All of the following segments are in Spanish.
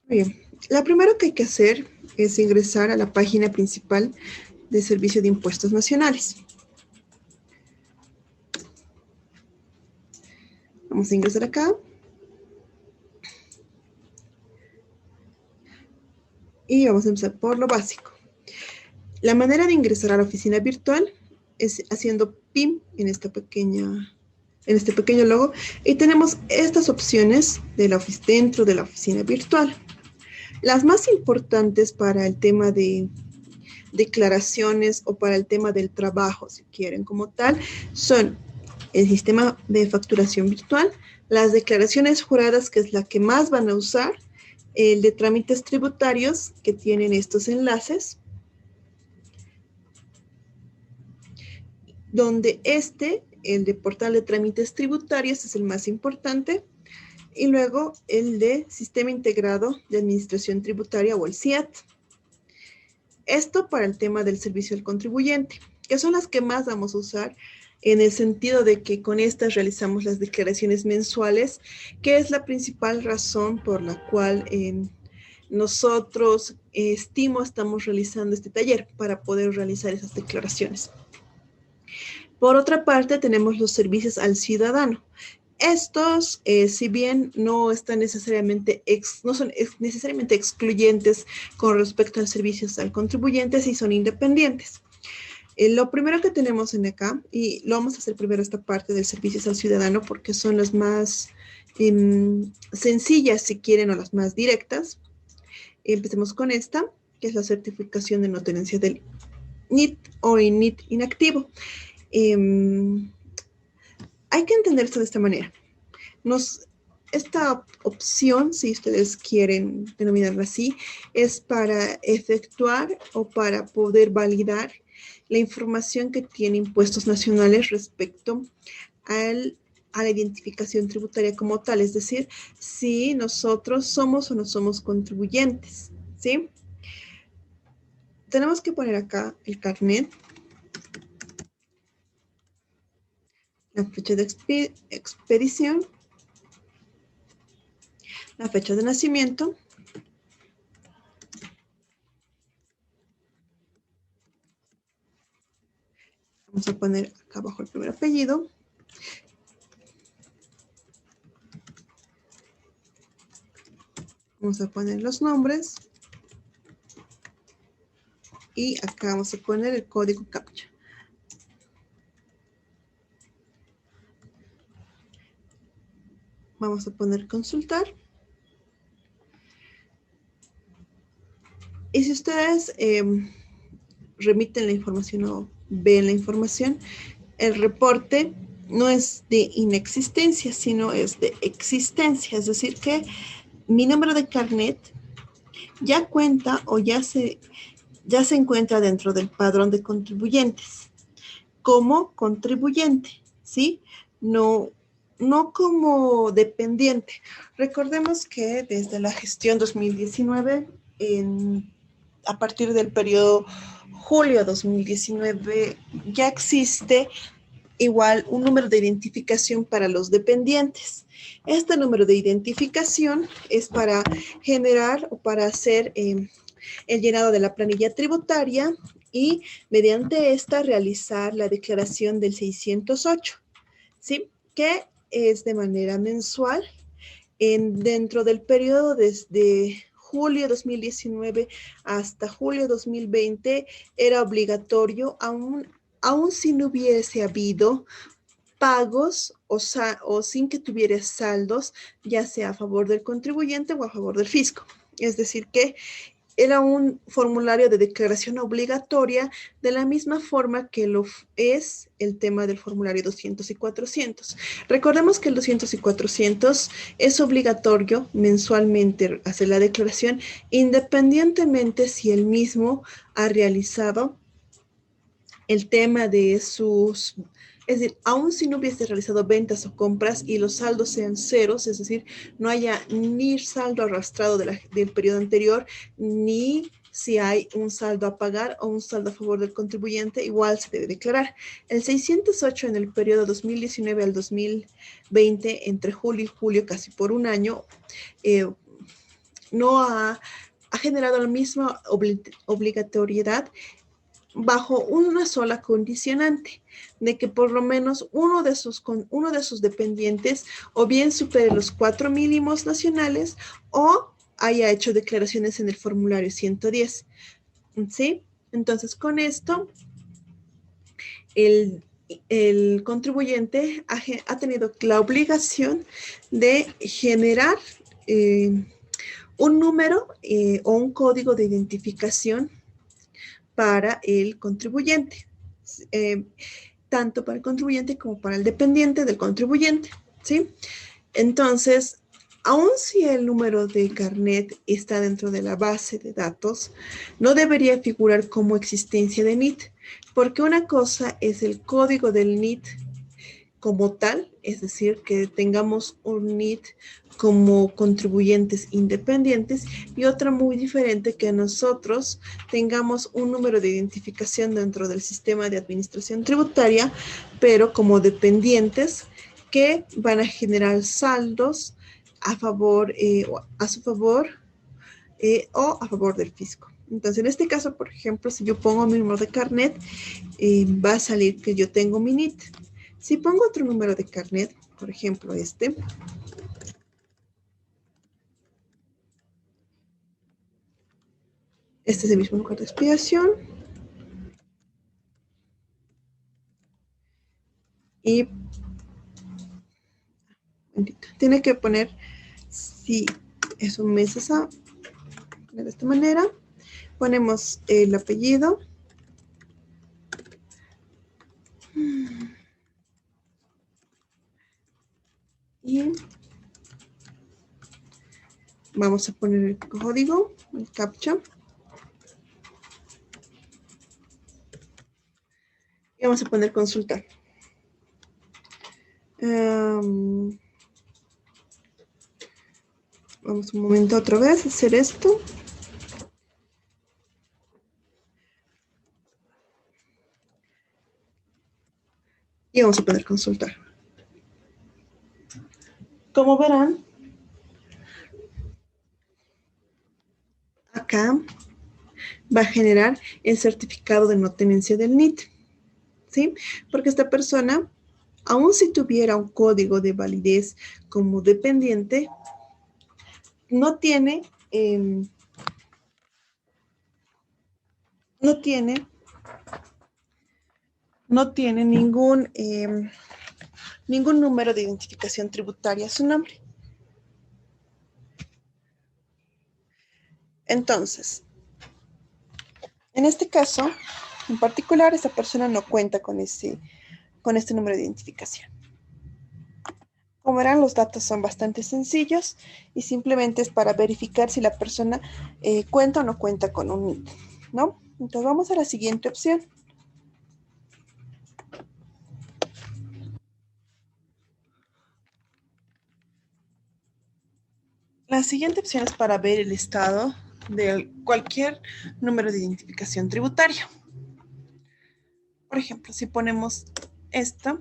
Bien, lo primero que hay que hacer es ingresar a la página principal del Servicio de Impuestos Nacionales. Vamos a ingresar acá. Y vamos a empezar por lo básico. La manera de ingresar a la oficina virtual es haciendo PIN en este pequeño logo, y tenemos estas opciones dentro de la oficina virtual. Las más importantes para el tema de declaraciones o para el tema del trabajo, si quieren como tal, son el sistema de facturación virtual, las declaraciones juradas, que es la que más van a usar, el de trámites tributarios, que tienen estos enlaces, donde el de portal de trámites tributarios, es el más importante, y luego el de Sistema Integrado de Administración Tributaria o el SIAT. Esto para el tema del servicio al contribuyente, que son las que más vamos a usar, en el sentido de que con estas realizamos las declaraciones mensuales, que es la principal razón por la cual nosotros estamos realizando este taller, para poder realizar esas declaraciones. Por otra parte, tenemos los servicios al ciudadano. Estos, si bien no son necesariamente excluyentes con respecto a los servicios al contribuyente, sí son independientes. Lo primero que tenemos en acá, y lo vamos a hacer primero esta parte del servicios al ciudadano, porque son las más sencillas, si quieren, o las más directas. Empecemos con esta, que es la certificación de no tenencia del NIT o NIT inactivo. Hay que entender esto de esta manera. Esta opción, si ustedes quieren denominarla así, es para efectuar o para poder validar la información que tiene Impuestos Nacionales respecto a la identificación tributaria como tal, es decir, si nosotros somos o no somos contribuyentes, ¿sí? Tenemos que poner acá el carnet, la fecha de expedición, la fecha de nacimiento, vamos a poner acá abajo el primer apellido, vamos a poner los nombres, y acá vamos a poner el código CAPTCHA. Vamos a poner consultar. Y si ustedes remiten la información o ven la información, el reporte no es de inexistencia, sino es de existencia. Es decir, que mi número de carnet ya cuenta o ya se encuentra dentro del padrón de contribuyentes como contribuyente, ¿sí? No como dependiente. Recordemos que desde la gestión 2019, a partir del periodo julio 2019, ya existe igual un número de identificación para los dependientes. Este número de identificación es para generar o para hacer el llenado de la planilla tributaria, y mediante esta realizar la declaración del 608, ¿sí? Que es de manera mensual. Dentro del periodo desde julio 2019 hasta julio 2020 era obligatorio, aún si no hubiese habido pagos o sin que tuviera saldos, ya sea a favor del contribuyente o a favor del fisco. Es decir, que era un formulario de declaración obligatoria, de la misma forma que lo es el tema del formulario 200 y 400. Recordemos que el 200 y 400 es obligatorio mensualmente hacer la declaración, independientemente si el mismo ha realizado el tema de sus... Es decir, aun si no hubiese realizado ventas o compras y los saldos sean ceros, es decir, no haya ni saldo arrastrado del periodo anterior, ni si hay un saldo a pagar o un saldo a favor del contribuyente, igual se debe declarar. El 608 en el periodo 2019 al 2020, entre julio y julio, casi por un año, no ha generado la misma obligatoriedad bajo una sola condicionante, de que por lo menos uno de sus dependientes o bien supere los 4 mínimos nacionales o haya hecho declaraciones en el formulario 110. ¿Sí? Entonces, con esto, el contribuyente ha tenido la obligación de generar un número o un código de identificación para el contribuyente, tanto para el contribuyente como para el dependiente del contribuyente, ¿sí? Entonces, aun si el número de carnet está dentro de la base de datos, no debería figurar como existencia de NIT, porque una cosa es el código del NIT como tal, es decir, que tengamos un NIT como contribuyentes independientes, y otra muy diferente, que nosotros tengamos un número de identificación dentro del sistema de administración tributaria, pero como dependientes que van a generar saldos a favor, a su favor o a favor del fisco. Entonces, en este caso, por ejemplo, si yo pongo mi número de carnet, va a salir que yo tengo mi NIT. Si pongo otro número de carnet, por ejemplo este es el mismo lugar de expiración. Y tiene que poner si es un mes esa, de esta manera. Ponemos el apellido. Y vamos a poner el código, el captcha. Y vamos a poner consultar. Vamos un momento otra vez a hacer esto. Y vamos a poner consultar. Como verán, acá va a generar el certificado de no tenencia del NIT, ¿sí? Porque esta persona, aun si tuviera un código de validez como dependiente, no tiene ningún número de identificación tributaria a su nombre. Entonces, en este caso, en particular, esta persona no cuenta con este número de identificación. Como verán, los datos son bastante sencillos y simplemente es para verificar si la persona cuenta o no cuenta con un NIT, ¿no? Entonces vamos a la siguiente opción. La siguiente opción es para ver el estado de cualquier número de identificación tributaria. Por ejemplo, si ponemos esta,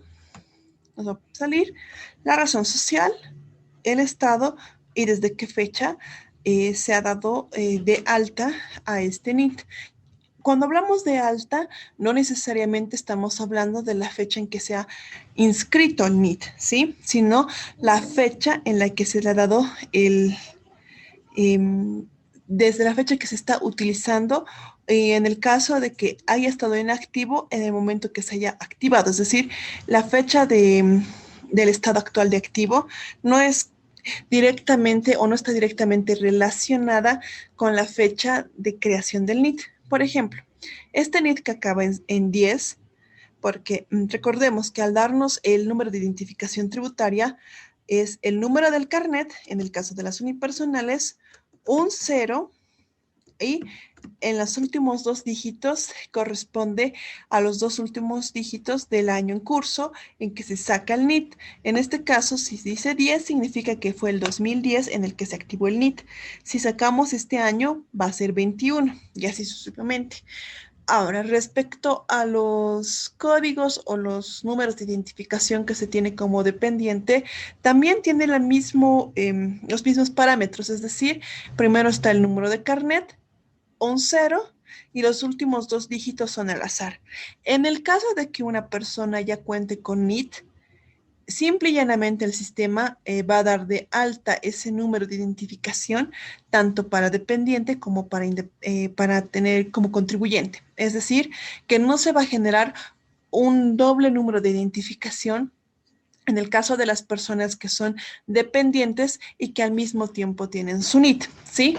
nos va a salir la razón social, el estado y desde qué fecha se ha dado de alta a este NIT. Cuando hablamos de alta, no necesariamente estamos hablando de la fecha en que se ha inscrito el NIT, ¿sí? Sino la fecha en la que se le ha dado desde la fecha que se está utilizando, en el caso de que haya estado inactivo en el momento que se haya activado. Es decir, la fecha del estado actual de activo no es directamente o no está directamente relacionada con la fecha de creación del NIT. Por ejemplo, este NIT que acaba en 10, porque recordemos que al darnos el número de identificación tributaria es el número del carnet, en el caso de las unipersonales, un 0, y en los últimos 2 dígitos corresponde a los 2 últimos dígitos del año en curso en que se saca el NIT. En este caso, si dice 10, significa que fue el 2010 en el que se activó el NIT. Si sacamos este año, va a ser 21, y así sucesivamente. Ahora, respecto a los códigos o los números de identificación que se tiene como dependiente, también tiene los mismos parámetros, es decir, primero está el número de carnet, un cero, y los últimos dos dígitos son al azar. En el caso de que una persona ya cuente con NIT, simple y llanamente el sistema va a dar de alta ese número de identificación tanto para dependiente como para tener como contribuyente. Es decir, que no se va a generar un doble número de identificación en el caso de las personas que son dependientes y que al mismo tiempo tienen su NIT, ¿sí?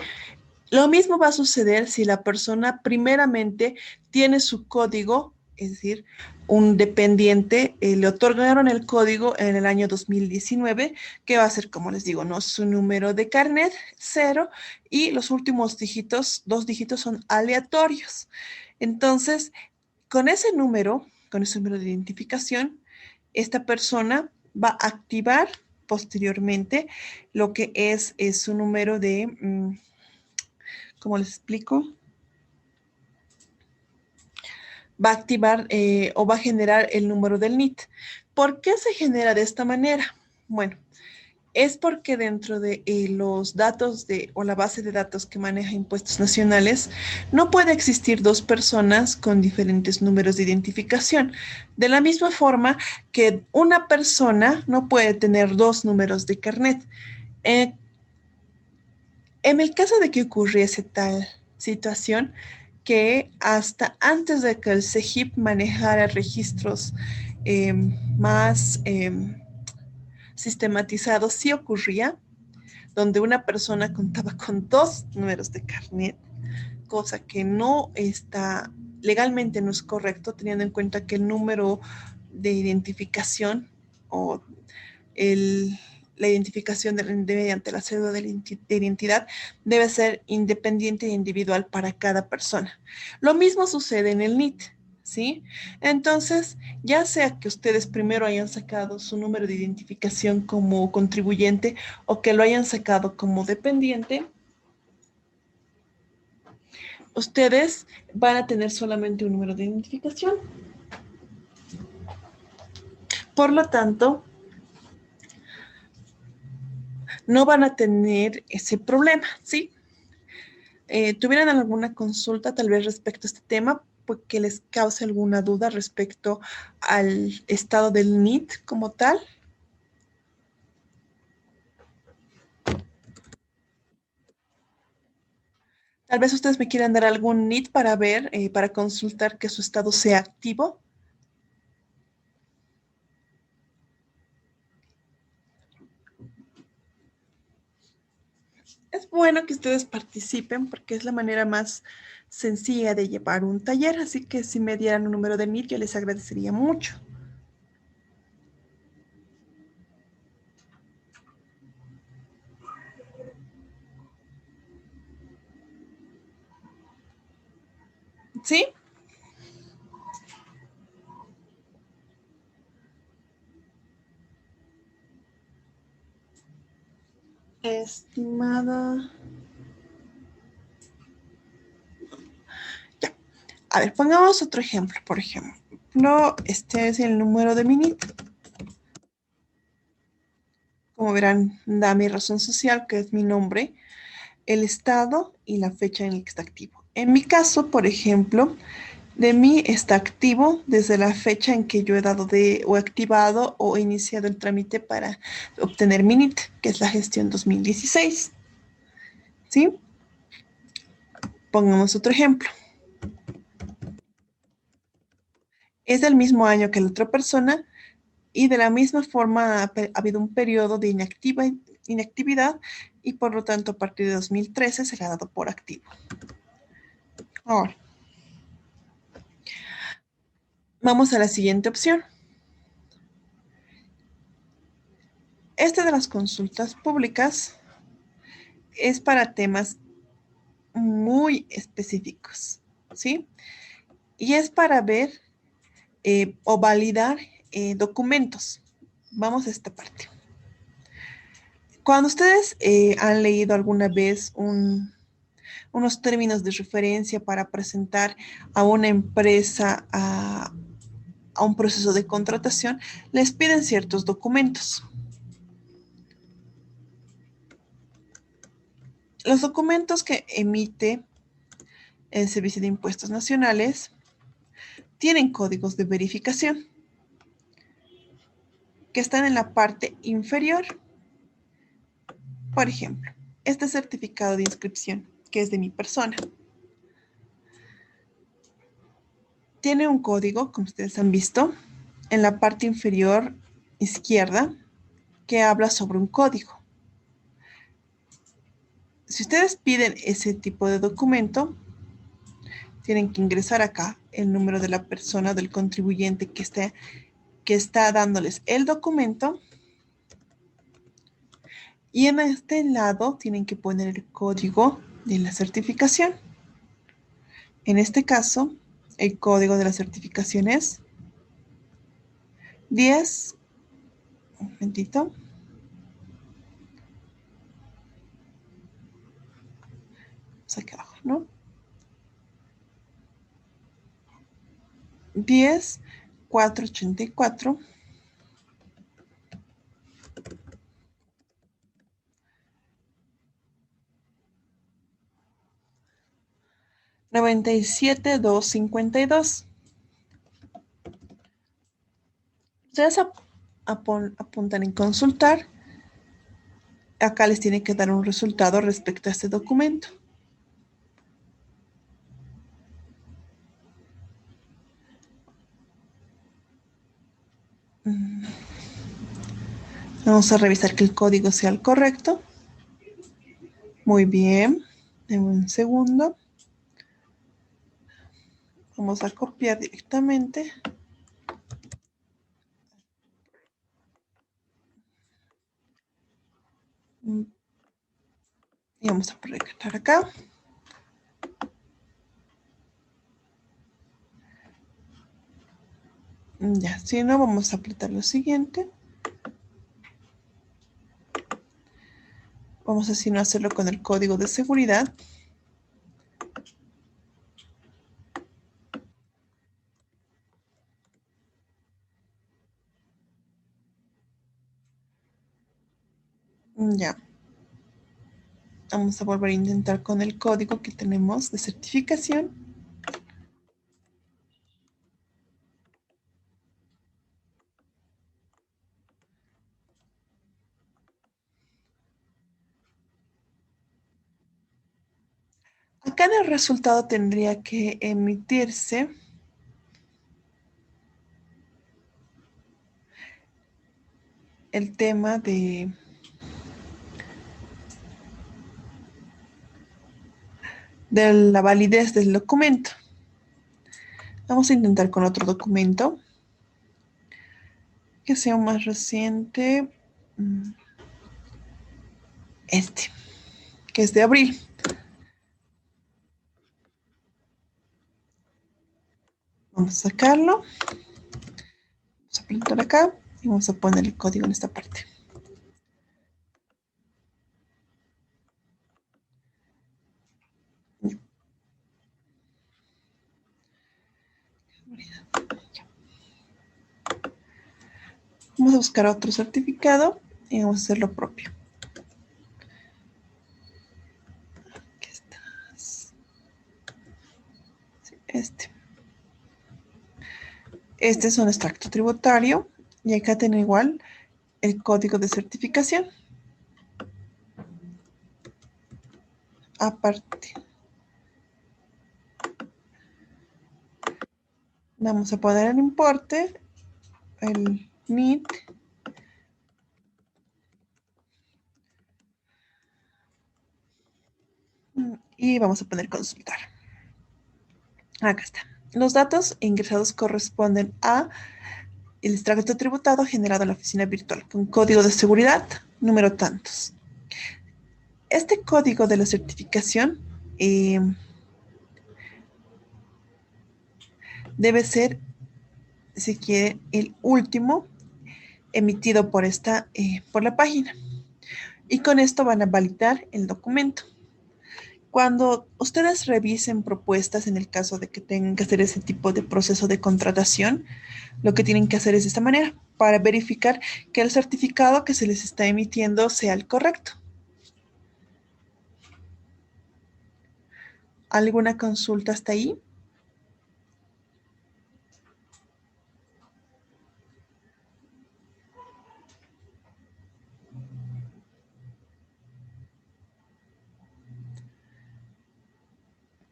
Lo mismo va a suceder si la persona primeramente tiene su código, es decir, un dependiente, le otorgaron el código en el año 2019, que va a ser, como les digo, ¿no? Su número de carnet, cero, y los últimos dígitos, dos dígitos son aleatorios. Entonces, con ese número de identificación, esta persona va a activar posteriormente lo que es su número de... ¿cómo les explico? Va a activar o va a generar el número del NIT. ¿Por qué se genera de esta manera? Bueno, es porque dentro de los datos o la base de datos que maneja impuestos nacionales, no puede existir dos personas con diferentes números de identificación. De la misma forma que una persona no puede tener dos números de carnet. Eh, En el caso de que ocurriese tal situación, que hasta antes de que el CEGIP manejara registros más sistematizados, sí ocurría, donde una persona contaba con dos números de carnet, cosa que no está, legalmente no es correcto, teniendo en cuenta que el número de identificación o el, la identificación mediante la cédula de identidad debe ser independiente e individual para cada persona. Lo mismo sucede en el NIT, ¿sí? Entonces, ya sea que ustedes primero hayan sacado su número de identificación como contribuyente o que lo hayan sacado como dependiente, ustedes van a tener solamente un número de identificación. Por lo tanto, no van a tener ese problema, ¿sí? ¿Tuvieran alguna consulta tal vez respecto a este tema? Pues, que les cause alguna duda respecto al estado del NIT como tal. Tal vez ustedes me quieran dar algún NIT para ver, para consultar que su estado sea activo. Es bueno que ustedes participen porque es la manera más sencilla de llevar un taller, así que si me dieran un número de NIT yo les agradecería mucho. ¿Sí? Estimada. Ya. A ver, pongamos otro ejemplo, por ejemplo, este es el número de mi NIT. Como verán, da mi razón social, que es mi nombre, el estado y la fecha en la que está activo. En mi caso, por ejemplo, de mí está activo desde la fecha en que yo he dado o activado o iniciado el trámite para obtener mi NIT, que es la gestión 2016. ¿Sí? Pongamos otro ejemplo. Es del mismo año que la otra persona y de la misma forma ha habido un periodo de inactividad y por lo tanto a partir de 2013 se le ha dado por activo. Ahora, vamos a la siguiente opción. Esta de las consultas públicas es para temas muy específicos, ¿sí? Y es para ver o validar documentos. Vamos a esta parte. Cuando ustedes han leído alguna vez unos términos de referencia para presentar a una empresa a un proceso de contratación, les piden ciertos documentos. Los documentos que emite el Servicio de Impuestos Nacionales tienen códigos de verificación que están en la parte inferior. Por ejemplo, este certificado de inscripción, que es de mi persona, tiene un código, como ustedes han visto, en la parte inferior izquierda, que habla sobre un código. Si ustedes piden ese tipo de documento, tienen que ingresar acá el número de la persona, del contribuyente que está dándoles el documento. Y en este lado tienen que poner el código de la certificación. En este caso, el código de la certificación es 10, un momentito, aquí abajo, ¿no? 10.484 97.252. Ustedes apuntan en consultar. Acá les tiene que dar un resultado respecto a este documento. Vamos a revisar que el código sea el correcto. Muy bien. En un segundo. Vamos a copiar directamente. Y vamos a proyectar acá. Ya, si no, vamos a apretar lo siguiente. Vamos a, si no, hacerlo con el código de seguridad. Ya. Vamos a volver a intentar con el código que tenemos de certificación. Acá en el resultado tendría que emitirse el tema de la validez del documento. Vamos a intentar con otro documento que sea más reciente. Este, que es de abril. Vamos a sacarlo. Vamos a printar acá y vamos a poner el código en esta parte. Vamos a buscar otro certificado y vamos a hacer lo propio. Aquí estás. Sí, este. Este es un extracto tributario y acá tiene igual el código de certificación. Aparte. Vamos a poner el importe, el NIT. Y vamos a poner consultar. Acá está. Los datos ingresados corresponden a el extracto tributario generado en la oficina virtual con código de seguridad, número tantos. Este código de la certificación debe ser, si quiere, el último emitido por por la página. Y con esto van a validar el documento. Cuando ustedes revisen propuestas en el caso de que tengan que hacer ese tipo de proceso de contratación, lo que tienen que hacer es de esta manera para verificar que el certificado que se les está emitiendo sea el correcto. ¿Alguna consulta hasta ahí?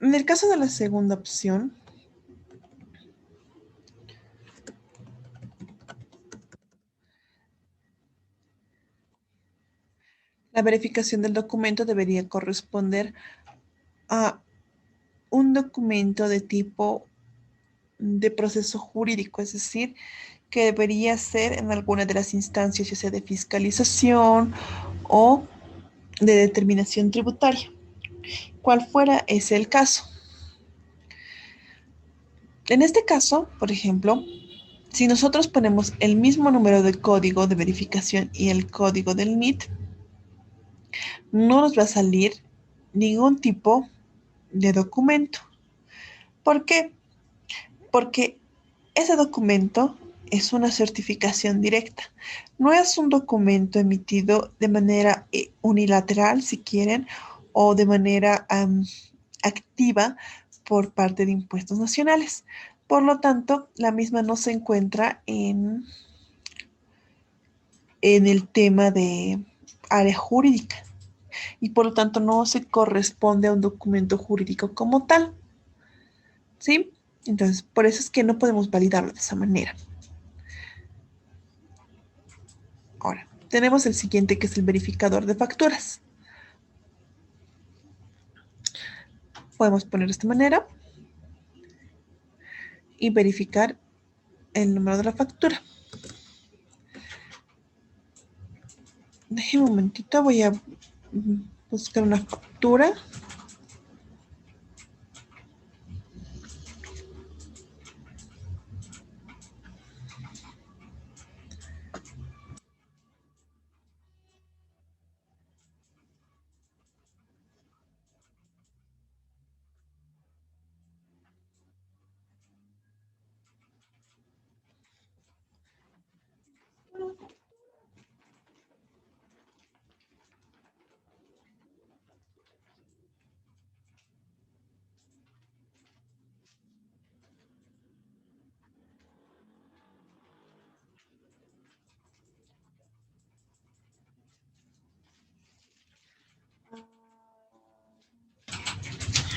En el caso de la segunda opción, la verificación del documento debería corresponder a un documento de tipo de proceso jurídico, es decir, que debería ser en alguna de las instancias, ya sea de fiscalización o de determinación tributaria. Cual fuera ese el caso. En este caso, por ejemplo, si nosotros ponemos el mismo número de código de verificación y el código del NIT, no nos va a salir ningún tipo de documento. ¿Por qué? Porque ese documento es una certificación directa. No es un documento emitido de manera unilateral, si quieren, o de manera activa por parte de impuestos nacionales. Por lo tanto, la misma no se encuentra en el tema de área jurídica y por lo tanto no se corresponde a un documento jurídico como tal. ¿Sí? Entonces, por eso es que no podemos validarlo de esa manera. Ahora, tenemos el siguiente que es el verificador de facturas. Podemos poner de esta manera y verificar el número de la factura. Déjeme un momentito, voy a buscar una factura.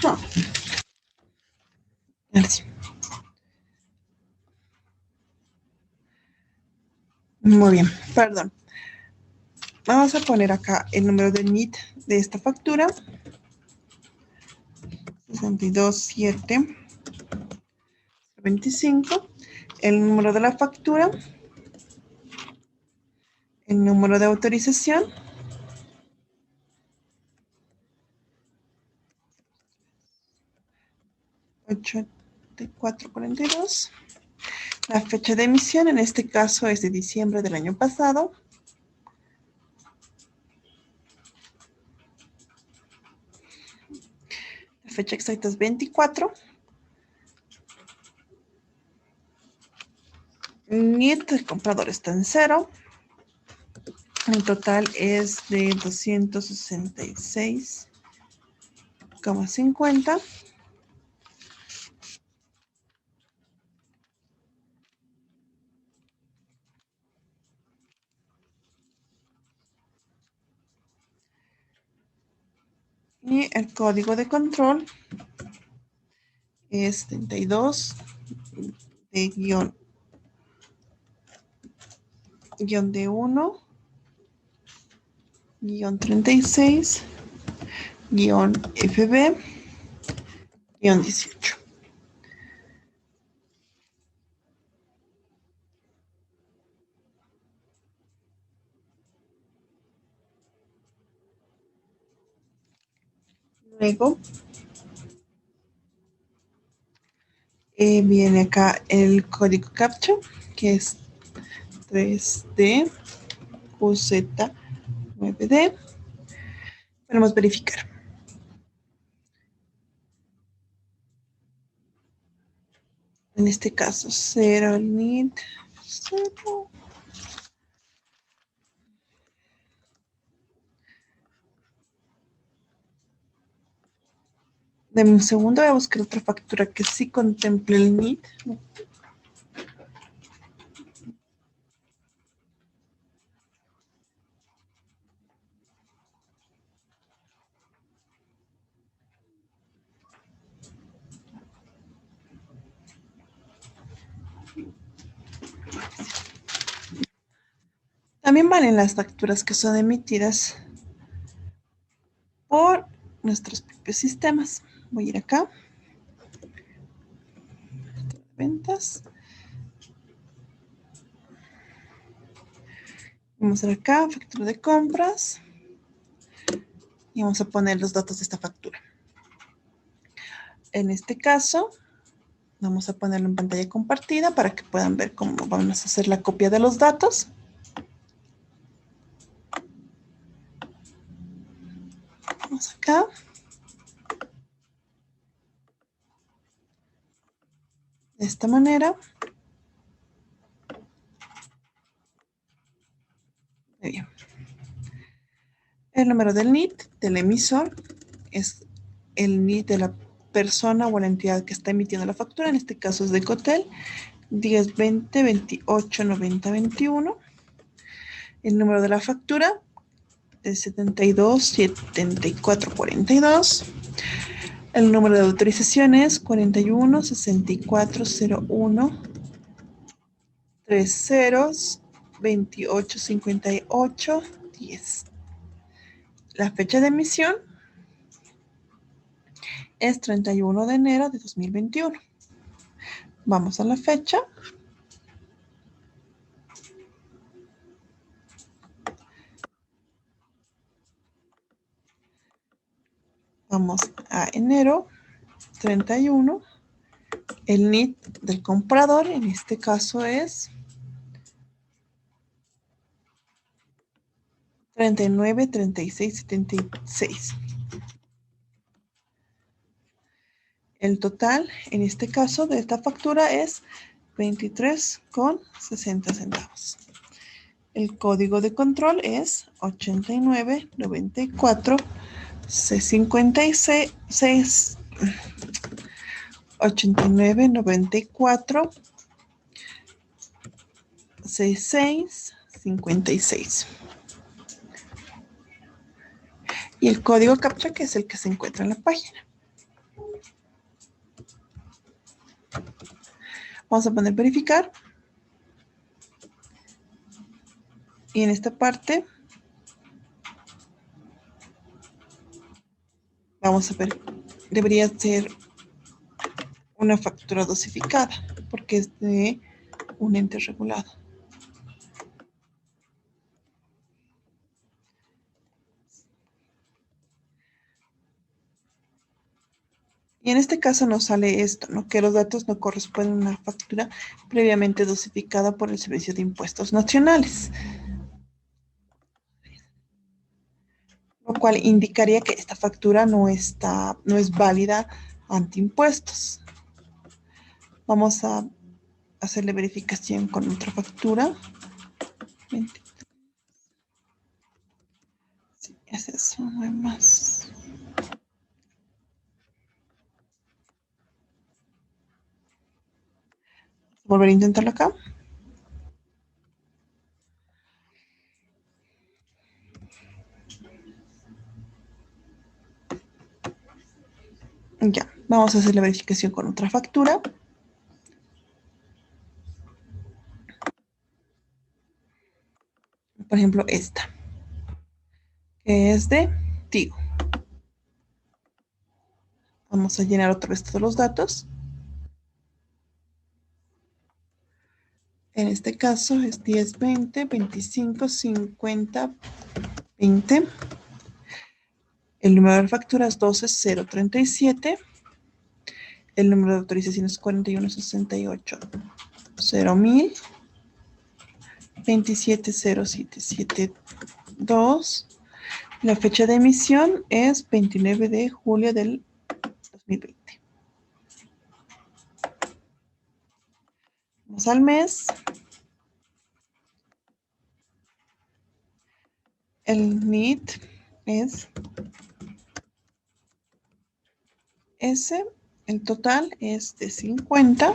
No, así. Muy bien, perdón. Vamos a poner acá el número de NIT de esta factura. 62725. El número de la factura. El número de autorización. 8442. La fecha de emisión, en este caso, es de diciembre del año pasado. La fecha exacta es 24. NIT del comprador está en cero. El total es de 266,50. Y el código de control es 32 de guión de 1, guión 36, guión FB, guión 18. Luego viene acá el código CAPTCHA, que es 3D QZ9D. Podemos verificar. En este caso, 0 el NIT, 0. Deme un segundo, voy a buscar otra factura que sí contemple el NIT. También valen las facturas que son emitidas por nuestros propios sistemas. Voy a ir acá. Ventas. Vamos a ver acá, factura de compras. Y vamos a poner los datos de esta factura. En este caso, vamos a ponerlo en pantalla compartida para que puedan ver cómo vamos a hacer la copia de los datos. Vamos acá. De esta manera. Muy bien. El número del NIT del emisor es el NIT de la persona o la entidad que está emitiendo la factura. En este caso es de Cotel. 10 20 28 90 21. El número de la factura es 72 74 42. El número de autorización es 41 64 01 30 28 58 10. La fecha de emisión es 31 de enero de 2021. Vamos a la fecha. Vamos a enero 31. El NIT del comprador, en este caso es 39 36 76. El total, en este caso, de esta factura es 23,60 centavos. El código de control es 89 94 56 89 94 66 56. Y el código CAPTCHA, que es el que se encuentra en la página. Vamos a poner verificar. Y en esta parte vamos a ver, debería ser una factura dosificada porque es de un ente regulado. Y en este caso nos sale esto, ¿no? Que los datos no corresponden a una factura previamente dosificada por el Servicio de Impuestos Nacionales. Lo cual indicaría que esta factura no es válida ante impuestos. Vamos a hacerle verificación con otra factura. Sí, es eso, no hay más. Volver a intentarlo acá. Ya, vamos a hacer la verificación con otra factura. Por ejemplo, esta, que es de Tigo. Vamos a llenar otra vez todos los datos. En este caso es 10, 20, 25, 50, 20. El número de factura es 12037. El número de autorización es 4168. 0,000. 2707772. La fecha de emisión es 29 de julio del 2020. Vamos al mes. El NIT es S. El total es de 50.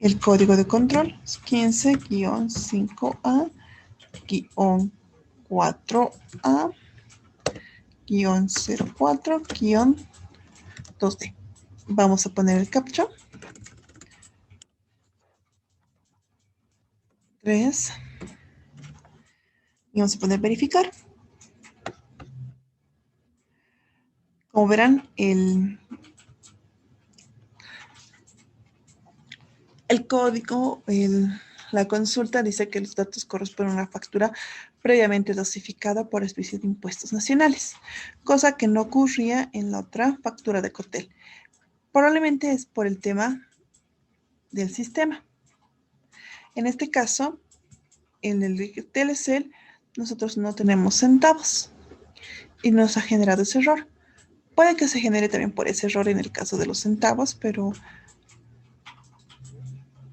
El código de control es 15-5A-4A-04-2D. Vamos a poner el captcha. 3. Y vamos a poner verificar. Como verán, el código, la consulta dice que los datos corresponden a una factura previamente dosificada por especie de impuestos nacionales, cosa que no ocurría en la otra factura de Cotel. Probablemente es por el tema del sistema. En este caso, en el Telecel, nosotros no tenemos centavos y nos ha generado ese error. Puede que se genere también por ese error en el caso de los centavos, pero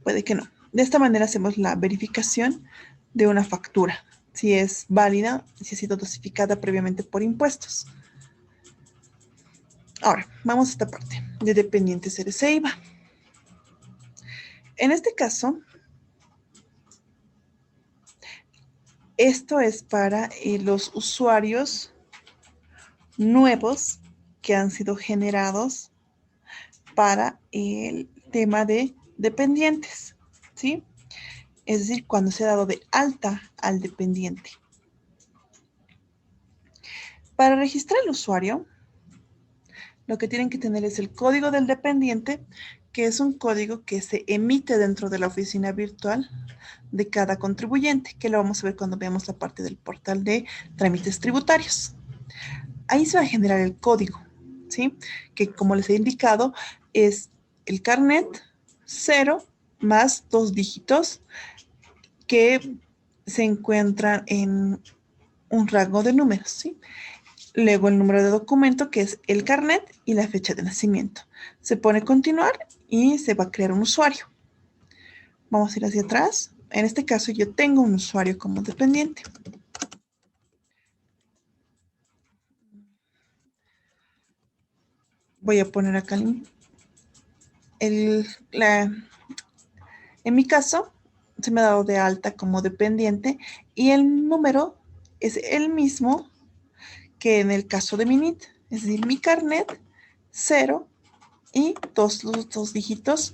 puede que no. De esta manera hacemos la verificación de una factura, si es válida, si ha sido dosificada previamente por impuestos. Ahora, vamos a esta parte de dependientes RC-IVA. En este caso, esto es para los usuarios nuevos que han sido generados para el tema de dependientes, ¿sí? Es decir, cuando se ha dado de alta al dependiente. Para registrar el usuario, lo que tienen que tener es el código del dependiente, que es un código que se emite dentro de la oficina virtual de cada contribuyente, que lo vamos a ver cuando veamos la parte del portal de trámites tributarios. Ahí se va a generar el código, ¿sí? Que como les he indicado, es el carnet 0 más 2 dígitos que se encuentran en un rango de números, ¿sí? Luego el número de documento, que es el carnet y la fecha de nacimiento. Se pone continuar y se va a crear un usuario. Vamos a ir hacia atrás. En este caso yo tengo un usuario como dependiente. Voy a poner acá en mi caso se me ha dado de alta como dependiente y el número es el mismo que en el caso de mi NIT, es decir, mi carnet 0 y los dos dígitos,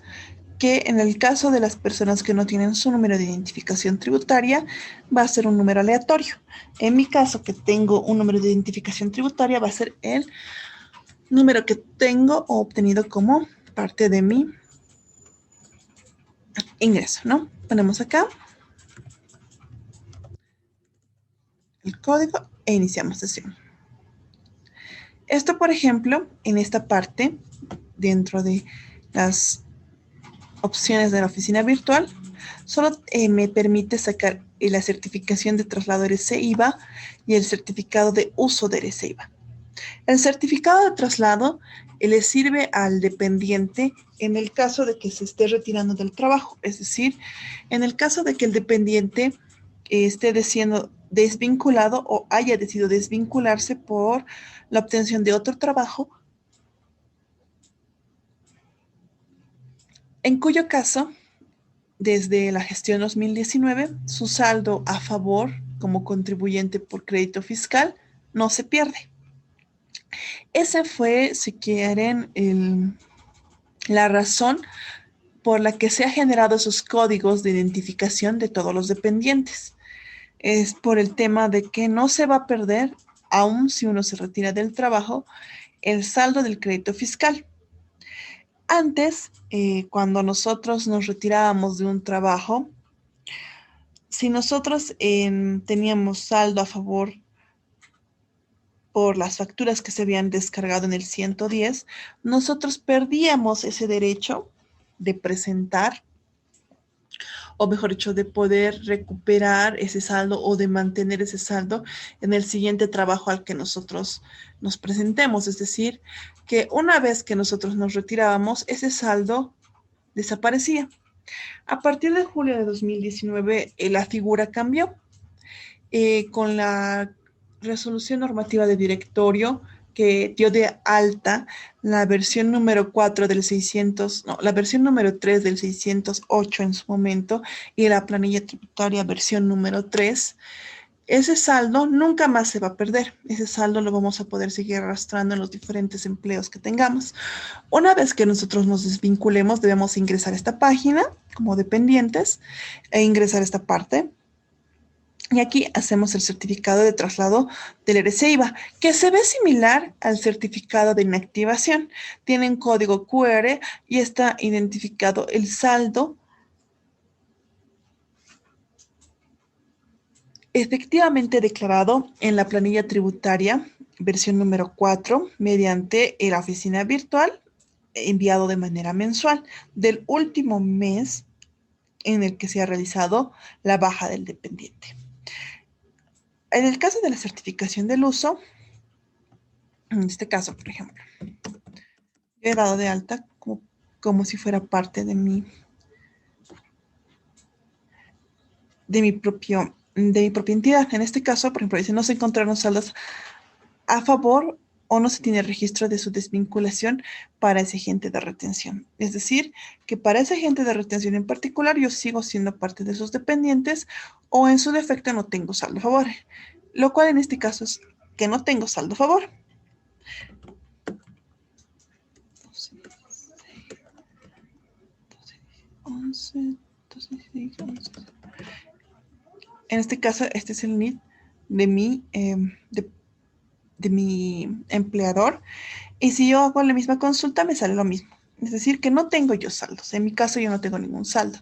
que en el caso de las personas que no tienen su número de identificación tributaria va a ser un número aleatorio. En mi caso, que tengo un número de identificación tributaria, va a ser el número que tengo o obtenido como parte de mi ingreso, ¿no? Ponemos acá el código e iniciamos sesión. Esto, por ejemplo, en esta parte, dentro de las opciones de la oficina virtual, solo me permite sacar la certificación de traslado RC-IVA y el certificado de uso de RC-IVA. El certificado de traslado le sirve al dependiente en el caso de que se esté retirando del trabajo, es decir, en el caso de que el dependiente esté siendo desvinculado o haya decidido desvincularse por la obtención de otro trabajo, en cuyo caso, desde la gestión 2019, su saldo a favor como contribuyente por crédito fiscal no se pierde. Esa fue, si quieren, la razón por la que se han generado esos códigos de identificación de todos los dependientes. Es por el tema de que no se va a perder, aun si uno se retira del trabajo, el saldo del crédito fiscal. Antes, cuando nosotros nos retirábamos de un trabajo, si nosotros teníamos saldo a favor por las facturas que se habían descargado en el 110, nosotros perdíamos ese derecho de presentar, o mejor dicho, de poder recuperar ese saldo o de mantener ese saldo en el siguiente trabajo al que nosotros nos presentemos. Es decir, que una vez que nosotros nos retirábamos, ese saldo desaparecía. A partir de julio de 2019, la figura cambió con la resolución normativa de directorio que dio de alta la versión número 4 del 600, no, la versión número 3 del 608 en su momento y la planilla tributaria versión número 3. Ese saldo nunca más se va a perder. Ese saldo lo vamos a poder seguir arrastrando en los diferentes empleos que tengamos. Una vez que nosotros nos desvinculemos, debemos ingresar a esta página como dependientes e ingresar a esta parte. Y aquí hacemos el certificado de traslado del RCIVA, que se ve similar al certificado de inactivación. Tiene un código QR y está identificado el saldo efectivamente declarado en la planilla tributaria, versión número 4, mediante la oficina virtual, enviado de manera mensual, del último mes en el que se ha realizado la baja del dependiente. En el caso de la certificación del uso, en este caso, por ejemplo, yo he dado de alta como si fuera parte de mi propia entidad. En este caso, por ejemplo, dice, no se encontraron saldos a favor o no se tiene registro de su desvinculación para ese agente de retención. Es decir, que para ese agente de retención en particular yo sigo siendo parte de sus dependientes o en su defecto no tengo saldo a favor, lo cual en este caso es que no tengo saldo a favor. En este caso, este es el NID de mi empleador. Y si yo hago la misma consulta, me sale lo mismo. Es decir, que no tengo yo saldos. En mi caso, yo no tengo ningún saldo.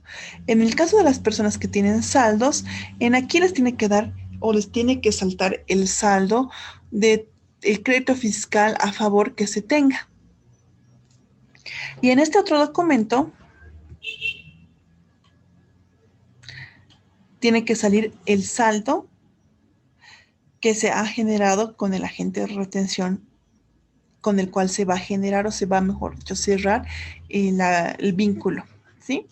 En el caso de las personas que tienen saldos, en aquí les tiene que dar o les tiene que saltar el saldo del crédito fiscal a favor que se tenga. Y en este otro documento tiene que salir el saldo que se ha generado con el agente de retención con el cual se va a generar o se va, mejor dicho, cerrar el vínculo, ¿sí?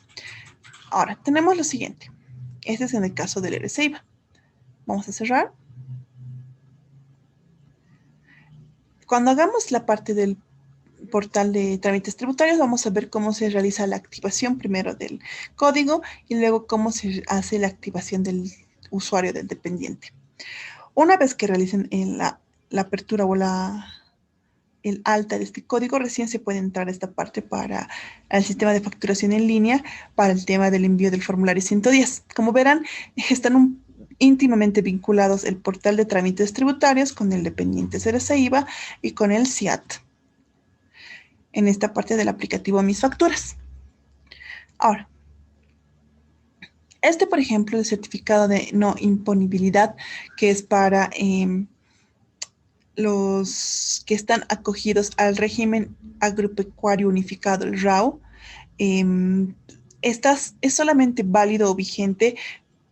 Ahora, tenemos lo siguiente. Este es en el caso del RCIVA. Vamos a cerrar. Cuando hagamos la parte del portal de trámites tributarios, vamos a ver cómo se realiza la activación primero del código y luego cómo se hace la activación del usuario del dependiente. Una vez que realicen la apertura o el alta de este código, recién se puede entrar a esta parte para el sistema de facturación en línea para el tema del envío del formulario 110. Como verán, están íntimamente vinculados el portal de trámites tributarios con el dependiente CERESA-IVA y con el SIAT en esta parte del aplicativo Mis Facturas. Ahora, por ejemplo, el certificado de no imponibilidad, que es para los que están acogidos al régimen agropecuario unificado, el RAU, es solamente válido o vigente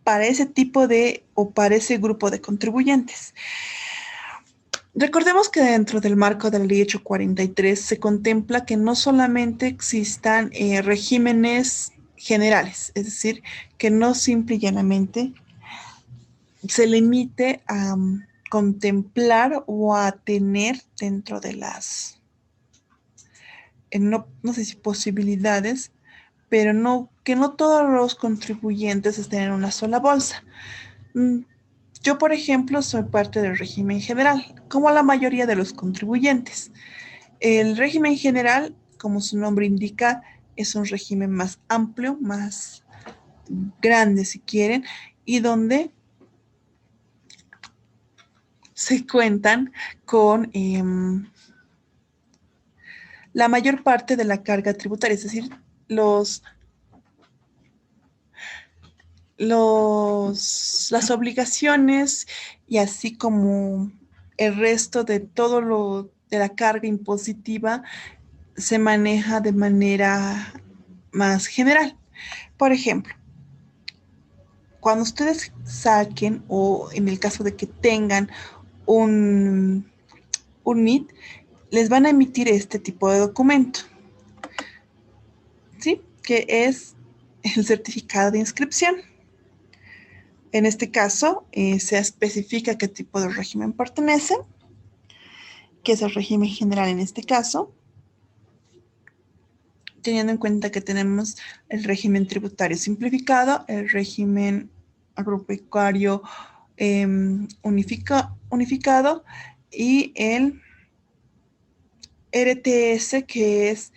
para ese tipo o para ese grupo de contribuyentes. Recordemos que dentro del marco de la Ley 843 se contempla que no solamente existan regímenes generales, es decir, que no simple y llanamente se limite a contemplar o a tener dentro de las, no sé si posibilidades, pero que no todos los contribuyentes estén en una sola bolsa. Yo, por ejemplo, soy parte del régimen general, como la mayoría de los contribuyentes. El régimen general, como su nombre indica, es un régimen más amplio, más grande, si quieren, y donde se cuentan con la mayor parte de la carga tributaria, es decir, las obligaciones y así como el resto de todo de la carga impositiva se maneja de manera más general. Por ejemplo, cuando ustedes saquen o en el caso de que tengan un NIT, les van a emitir este tipo de documento, ¿sí? Que es el certificado de inscripción. En este caso, se especifica qué tipo de régimen pertenece, que es el régimen general en este caso, teniendo en cuenta que tenemos el régimen tributario simplificado, el régimen agropecuario unificado y el RTS, que es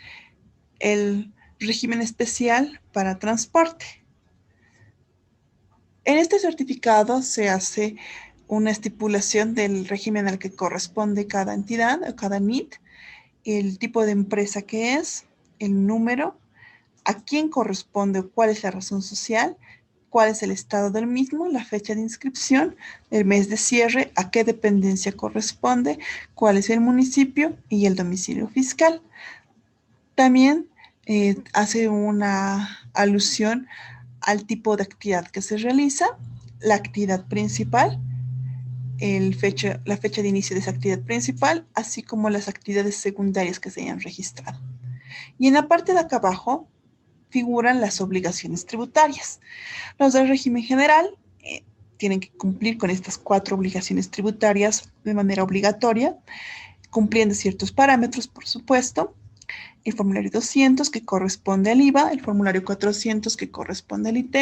el régimen especial para transporte. En este certificado se hace una estipulación del régimen al que corresponde cada entidad o cada NIT, el tipo de empresa que es, el número, a quién corresponde, cuál es la razón social, cuál es el estado del mismo, la fecha de inscripción, el mes de cierre, a qué dependencia corresponde, cuál es el municipio y el domicilio fiscal. También hace una alusión al tipo de actividad que se realiza, la actividad principal, la fecha de inicio de esa actividad principal, así como las actividades secundarias que se hayan registrado. Y en la parte de acá abajo figuran las obligaciones tributarias. Los del régimen general tienen que cumplir con estas 4 obligaciones tributarias de manera obligatoria, cumpliendo ciertos parámetros, por supuesto. El formulario 200 que corresponde al IVA, el formulario 400 que corresponde al IT,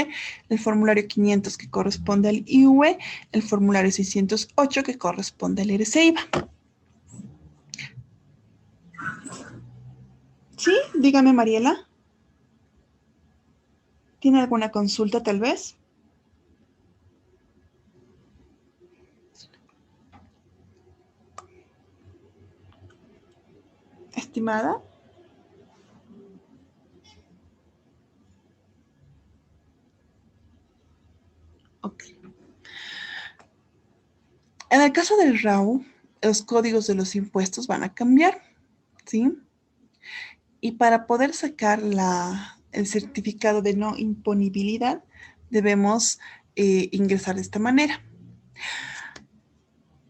el formulario 500 que corresponde al IUE, el formulario 608 que corresponde al RCIVA. ¿Sí? Dígame, Mariela. ¿Tiene alguna consulta tal vez? Estimada. Ok. En el caso del RAU, los códigos de los impuestos van a cambiar, ¿sí? Y para poder sacar el certificado de no imponibilidad, debemos ingresar de esta manera.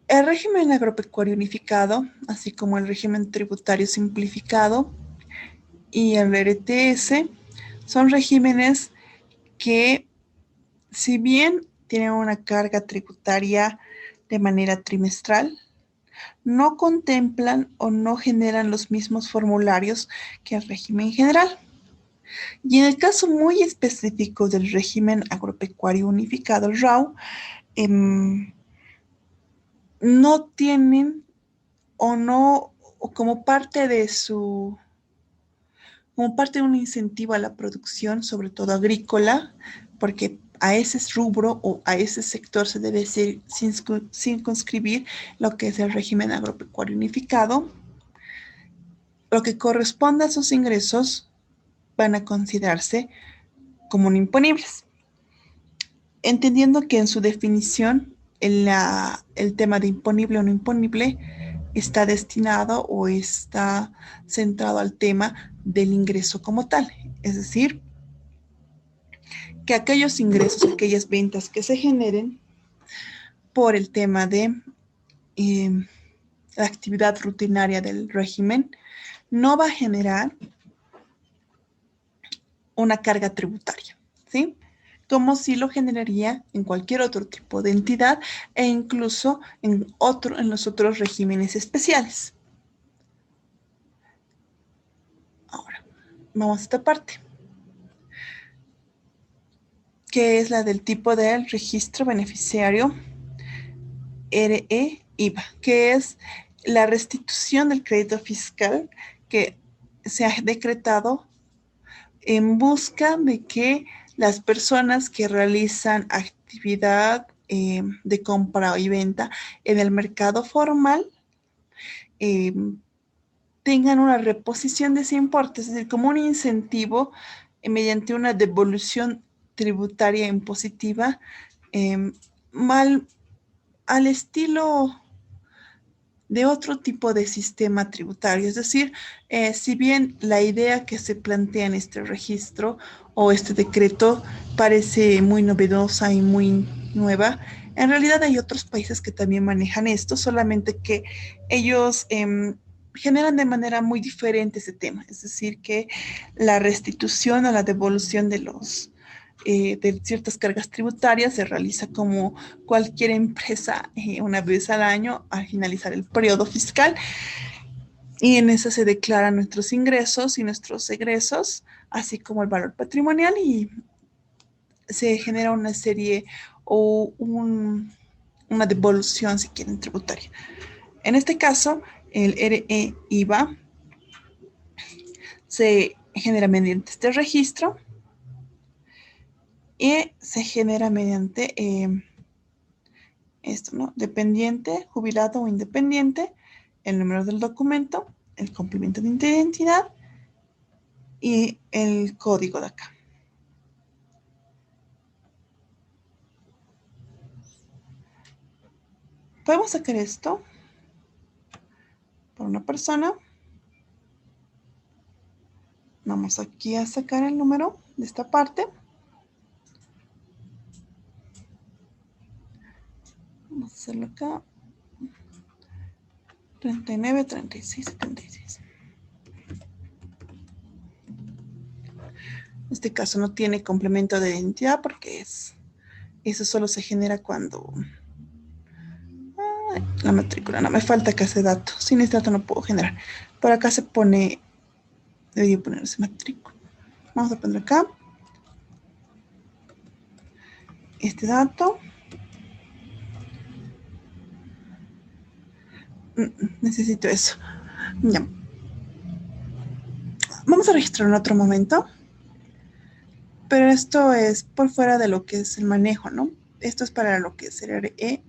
El régimen agropecuario unificado, así como el régimen tributario simplificado y el RTS, son regímenes que, si bien tienen una carga tributaria de manera trimestral, no contemplan o no generan los mismos formularios que el régimen general. Y en el caso muy específico del régimen agropecuario unificado, el RAU, no tienen o no, o como parte de un incentivo a la producción, sobre todo agrícola, porque a ese rubro o a ese sector se debe circunscribir lo que es el régimen agropecuario unificado. Lo que corresponde a sus ingresos van a considerarse como no imponibles. Entendiendo que en su definición el tema de imponible o no imponible está destinado o está centrado al tema del ingreso como tal. Es decir, que aquellos ingresos, aquellas ventas que se generen por el tema de la actividad rutinaria del régimen no va a generar una carga tributaria, ¿sí? Como si lo generaría en cualquier otro tipo de entidad e incluso en los otros regímenes especiales. Ahora, vamos a esta parte, que es la del tipo del registro beneficiario RE-IVA, que es la restitución del crédito fiscal que se ha decretado en busca de que las personas que realizan actividad de compra y venta en el mercado formal tengan una reposición de ese importe, es decir, como un incentivo mediante una devolución tributaria impositiva al estilo de otro tipo de sistema tributario. Es decir, si bien la idea que se plantea en este registro o este decreto parece muy novedosa y muy nueva, en realidad hay otros países que también manejan esto, solamente que ellos generan de manera muy diferente ese tema. Es decir, que la restitución o la devolución de ciertas cargas tributarias se realiza como cualquier empresa una vez al año al finalizar el periodo fiscal, y en esa se declaran nuestros ingresos y nuestros egresos, así como el valor patrimonial, y se genera una serie o una devolución, si quieren, tributaria. En este caso, el RE IVA se genera mediante este registro y se genera mediante esto, ¿no? Dependiente, jubilado o independiente, el número del documento, el complemento de identidad y el código de acá. Podemos sacar esto por una persona. Vamos aquí a sacar el número de esta parte. Vamos a hacerlo acá. 39, 36, 76. En este caso no tiene complemento de identidad porque eso solo se genera cuando la matrícula. No me falta acá ese dato. Sin este dato no puedo generar. Por acá se pone, debería ponerse matrícula. Vamos a poner acá este dato. Necesito eso. Ya. Vamos a registrar en otro momento. Pero esto es por fuera de lo que es el manejo, ¿no? Esto es para lo que es el RE,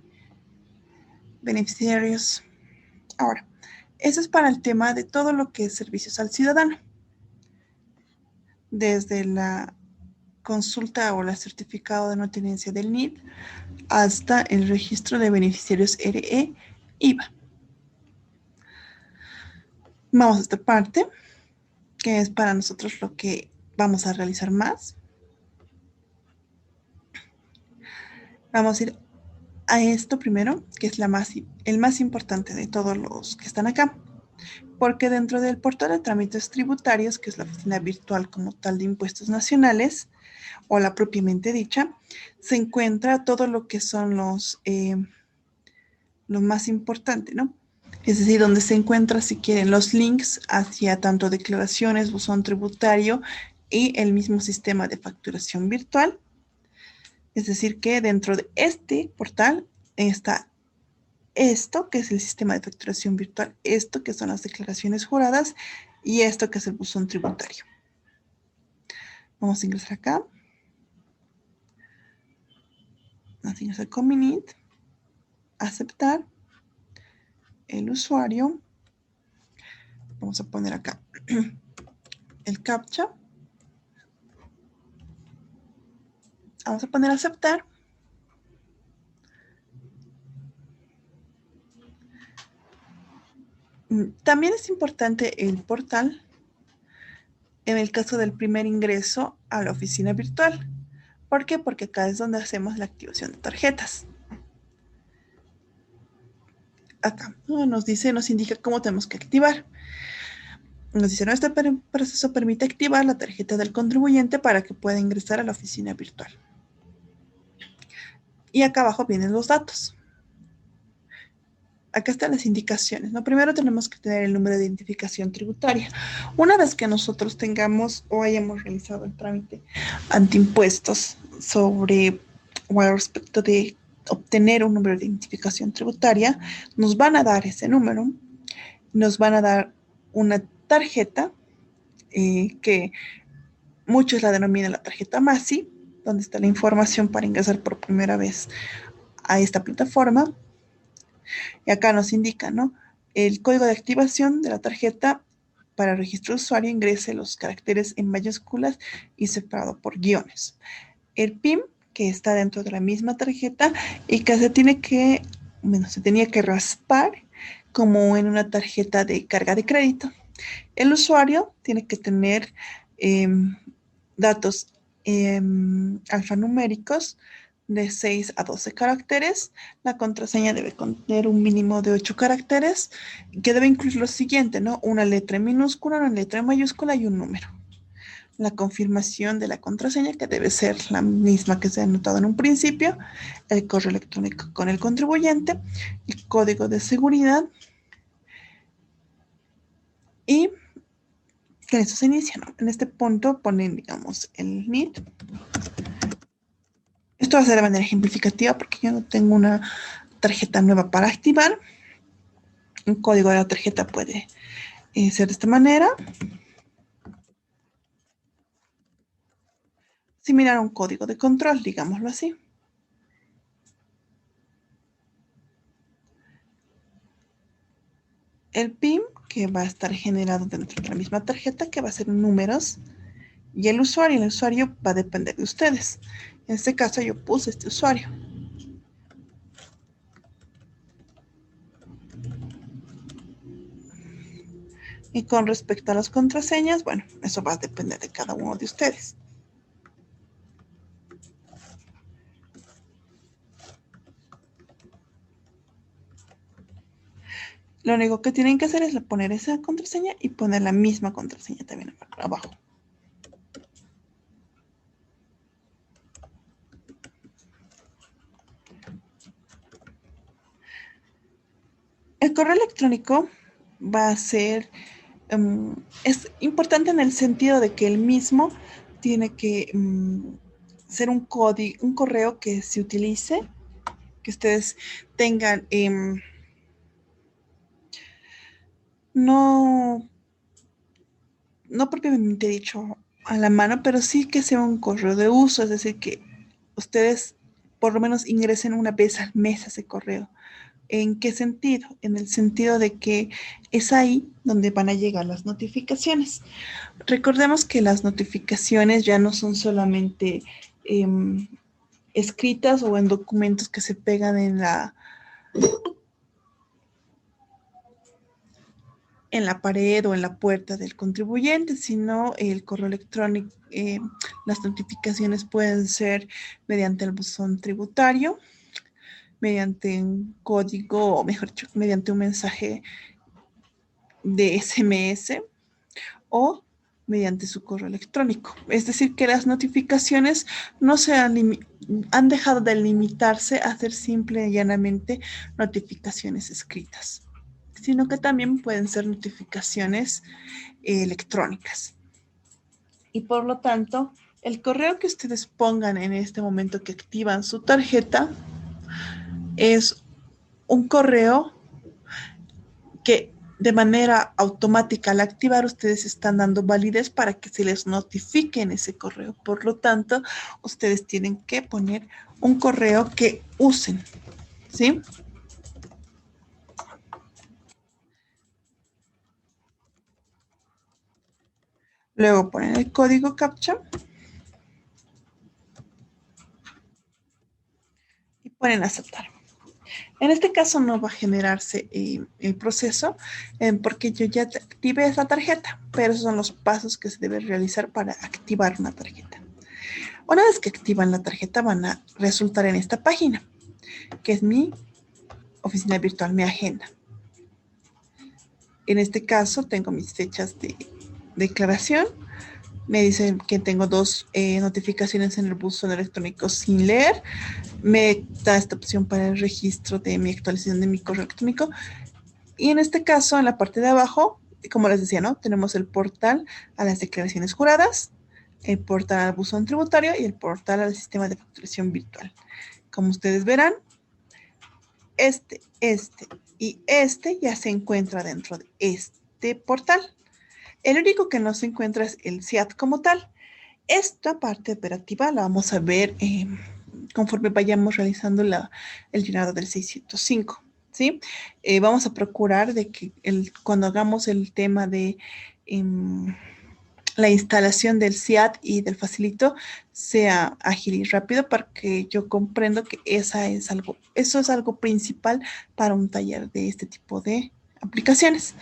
beneficiarios. Ahora, eso es para el tema de todo lo que es servicios al ciudadano. Desde la consulta o la certificado de no tenencia del NID hasta el registro de beneficiarios RE IVA. Vamos a esta parte, que es para nosotros lo que vamos a realizar más. Vamos a ir a esto primero, que es el más importante de todos los que están acá, porque dentro del portal de trámites tributarios, que es la oficina virtual como tal de impuestos nacionales, o la propiamente dicha, se encuentra todo lo que son lo más importante, ¿no? Es decir, donde se encuentra, si quieren, los links hacia tanto declaraciones, buzón tributario y el mismo sistema de facturación virtual. Es decir, que dentro de este portal está esto, que es el sistema de facturación virtual, esto, que son las declaraciones juradas, y esto, que es el buzón tributario. Vamos a ingresar acá. Vamos a ingresar con mi NID, aceptar el usuario. Vamos a poner acá el CAPTCHA. Vamos a poner aceptar. También es importante el portal en el caso del primer ingreso a la oficina virtual. ¿Por qué? Porque acá es donde hacemos la activación de tarjetas. Acá nos indica cómo tenemos que activar. Nos dice, este proceso permite activar la tarjeta del contribuyente para que pueda ingresar a la oficina virtual. Y acá abajo vienen los datos. Acá están las indicaciones, ¿no? Primero tenemos que tener el número de identificación tributaria. Una vez que nosotros tengamos o hayamos realizado el trámite ante impuestos o al respecto de obtener un número de identificación tributaria, nos van a dar ese número, nos van a dar una tarjeta que muchos la denominan la tarjeta MASI, donde está la información para ingresar por primera vez a esta plataforma. Y acá nos indica, ¿no? El código de activación de la tarjeta para registro de usuario, ingrese los caracteres en mayúsculas y separado por guiones. El PIN, que está dentro de la misma tarjeta y que se tenía que raspar como en una tarjeta de carga de crédito. El usuario tiene que tener datos alfanuméricos de 6 a 12 caracteres. La contraseña debe contener un mínimo de 8 caracteres, que debe incluir lo siguiente, ¿no? Una letra en minúscula, una letra en mayúscula y un número. La confirmación de la contraseña, que debe ser la misma que se ha anotado en un principio, el correo electrónico con el contribuyente, el código de seguridad, y con eso se inicia, ¿no? En este punto ponen, digamos, el NIT. Esto va a ser de manera ejemplificativa porque yo no tengo una tarjeta nueva para activar. Un código de la tarjeta puede ser de esta manera. Similar a un código de control, digámoslo así. El PIN, que va a estar generado dentro de la misma tarjeta, que va a ser números. Y el usuario va a depender de ustedes. En este caso yo puse este usuario. Y con respecto a las contraseñas, bueno, eso va a depender de cada uno de ustedes. Lo único que tienen que hacer es poner esa contraseña y poner la misma contraseña también abajo. El correo electrónico va a ser, es importante en el sentido de que el mismo tiene que ser un correo que se utilice, que ustedes tengan, no propiamente dicho a la mano, pero sí que sea un correo de uso, es decir, que ustedes por lo menos ingresen una vez al mes a ese correo. ¿En qué sentido? En el sentido de que es ahí donde van a llegar las notificaciones. Recordemos que las notificaciones ya no son solamente escritas o en documentos que se pegan en la pared o en la puerta del contribuyente, sino el correo electrónico. Las notificaciones pueden ser mediante el buzón tributario, mediante un código, o mejor dicho, mediante un mensaje de SMS o mediante su correo electrónico. Es decir, que las notificaciones no se han dejado de limitarse a ser simple y llanamente notificaciones escritas, sino que también pueden ser notificaciones electrónicas. Y por lo tanto, el correo que ustedes pongan en este momento que activan su tarjeta es un correo que de manera automática al activar ustedes están dando validez para que se les notifique en ese correo. Por lo tanto, ustedes tienen que poner un correo que usen, ¿sí? Luego ponen el código CAPTCHA y ponen aceptar. En este caso no va a generarse el proceso porque yo ya activé esa tarjeta, pero esos son los pasos que se deben realizar para activar una tarjeta. Una vez que activan la tarjeta van a resultar en esta página, que es mi oficina virtual, mi agenda. En este caso tengo mis fechas de declaración. Me dicen que tengo 2 notificaciones en el buzón electrónico sin leer. Me da esta opción para el registro de mi actualización de mi correo electrónico. Y en este caso, en la parte de abajo, como les decía, ¿no? Tenemos el portal a las declaraciones juradas, el portal al buzón tributario y el portal al sistema de facturación virtual. Como ustedes verán, este y este ya se encuentra dentro de este portal. El único que no se encuentra es el SIAT como tal. Esta parte operativa la vamos a ver conforme vayamos realizando el llenado del 605, ¿sí? Vamos a procurar de que cuando hagamos el tema de la instalación del SIAT y del facilito sea ágil y rápido, porque yo comprendo que eso es algo principal para un taller de este tipo de aplicaciones.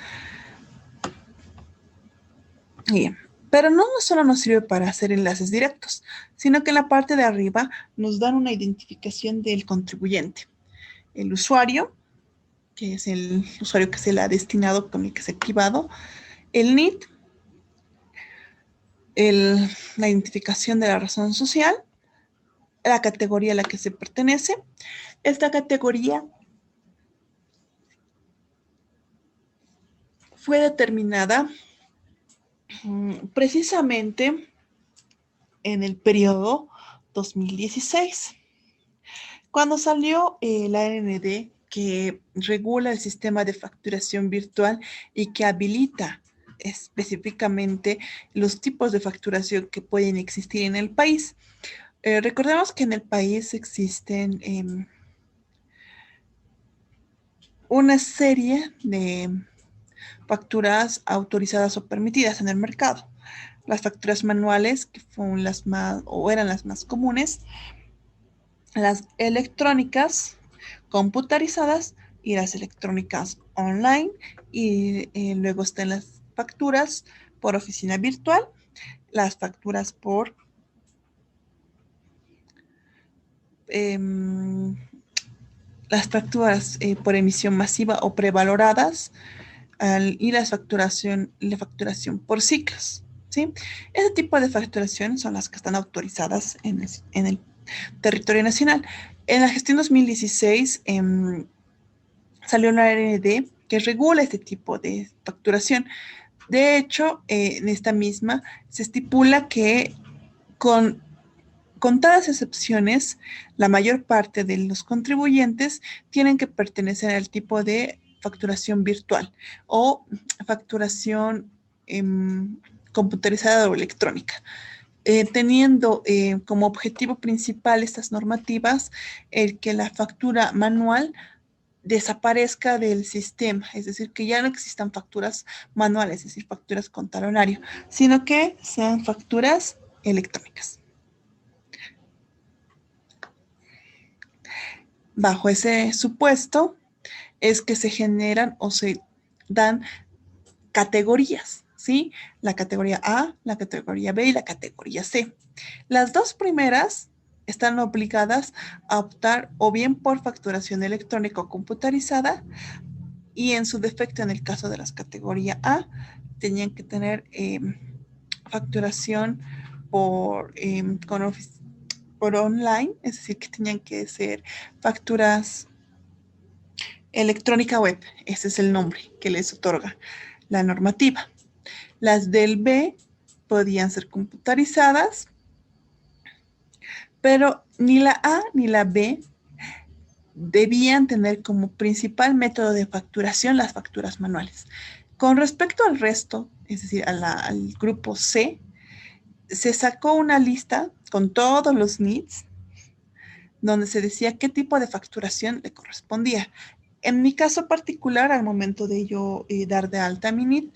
Bien, Pero no solo nos sirve para hacer enlaces directos, sino que en la parte de arriba nos dan una identificación del contribuyente. El usuario, que es el usuario que se le ha destinado con el que se ha activado, el NIT, la identificación de la razón social, la categoría a la que se pertenece. Esta categoría fue determinada precisamente en el periodo 2016, cuando salió la AND que regula el sistema de facturación virtual y que habilita específicamente los tipos de facturación que pueden existir en el país. Recordemos que en el país existen una serie de facturas autorizadas o permitidas en el mercado. Las facturas manuales, que fueron las más o eran las más comunes, las electrónicas computarizadas y las electrónicas online, y luego están las facturas por oficina virtual, las facturas por por emisión masiva o prevaloradas, y la facturación por ciclos, ¿sí? Ese tipo de facturación son las que están autorizadas en el territorio nacional. En la gestión 2016 salió la RND que regula este tipo de facturación. De hecho, en esta misma se estipula que con contadas excepciones, la mayor parte de los contribuyentes tienen que pertenecer al tipo de facturación virtual o facturación computarizada o electrónica, teniendo como objetivo principal estas normativas el que la factura manual desaparezca del sistema, es decir, que ya no existan facturas manuales, es decir, facturas con talonario, sino que sean facturas electrónicas. Bajo ese supuesto es que se generan o se dan categorías, ¿sí? La categoría A, la categoría B y la categoría C. Las dos primeras están obligadas a optar o bien por facturación electrónica o computarizada, y en su defecto, en el caso de las categoría A, tenían que tener facturación por, por online, es decir, que tenían que ser facturas electrónica web, ese es el nombre que les otorga la normativa. Las del B podían ser computarizadas, pero ni la A ni la B debían tener como principal método de facturación las facturas manuales. Con respecto al resto, es decir, al grupo C, se sacó una lista con todos los NITs donde se decía qué tipo de facturación le correspondía. En mi caso particular, al momento de yo dar de alta mi NIT,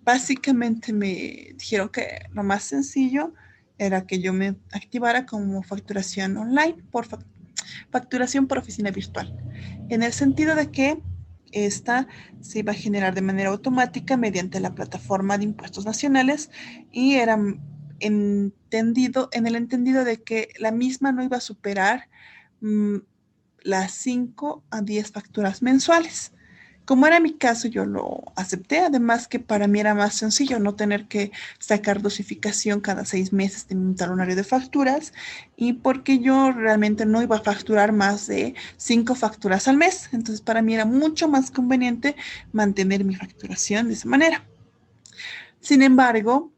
básicamente me dijeron que lo más sencillo era que yo me activara como facturación online, por facturación por oficina virtual, en el sentido de que esta se iba a generar de manera automática mediante la plataforma de impuestos nacionales, y era en el entendido de que la misma no iba a superar las 5 a 10 facturas mensuales. Como era mi caso, yo lo acepté, además que para mí era más sencillo no tener que sacar dosificación cada 6 meses de un talonario de facturas, y porque yo realmente no iba a facturar más de 5 facturas al mes. Entonces, para mí era mucho más conveniente mantener mi facturación de esa manera. Sin embargo,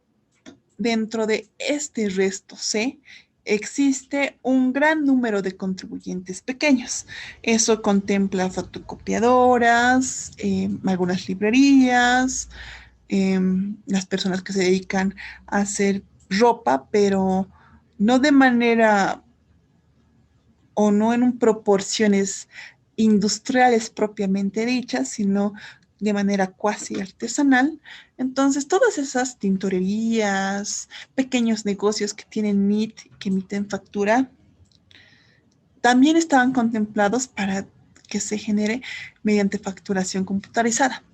dentro de este resto C, existe un gran número de contribuyentes pequeños. Eso contempla fotocopiadoras, algunas librerías, las personas que se dedican a hacer ropa, pero no de manera o no en proporciones industriales propiamente dichas, sino de manera cuasi artesanal. Entonces, todas esas tintorerías, pequeños negocios que tienen NIT, que emiten factura, también estaban contemplados para que se genere mediante facturación computarizada.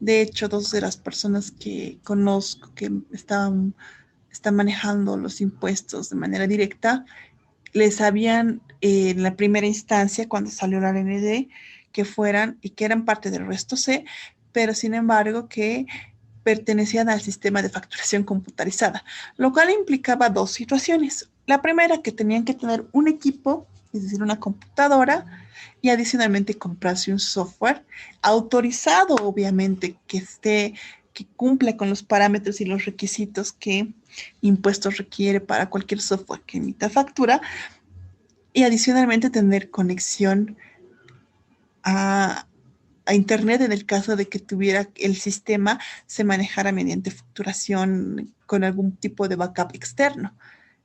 De hecho, dos de las personas que conozco que están manejando los impuestos de manera directa, les habían, en la primera instancia, cuando salió la RND, que fueran y que eran parte del resto C, pero sin embargo que pertenecían al sistema de facturación computarizada, lo cual implicaba dos situaciones. La primera, que tenían que tener un equipo, es decir, una computadora, y adicionalmente comprarse un software autorizado, obviamente, que cumpla con los parámetros y los requisitos que impuestos requiere para cualquier software que emita factura, y adicionalmente tener conexión a, a Internet en el caso de que tuviera el sistema se manejara mediante facturación con algún tipo de backup externo.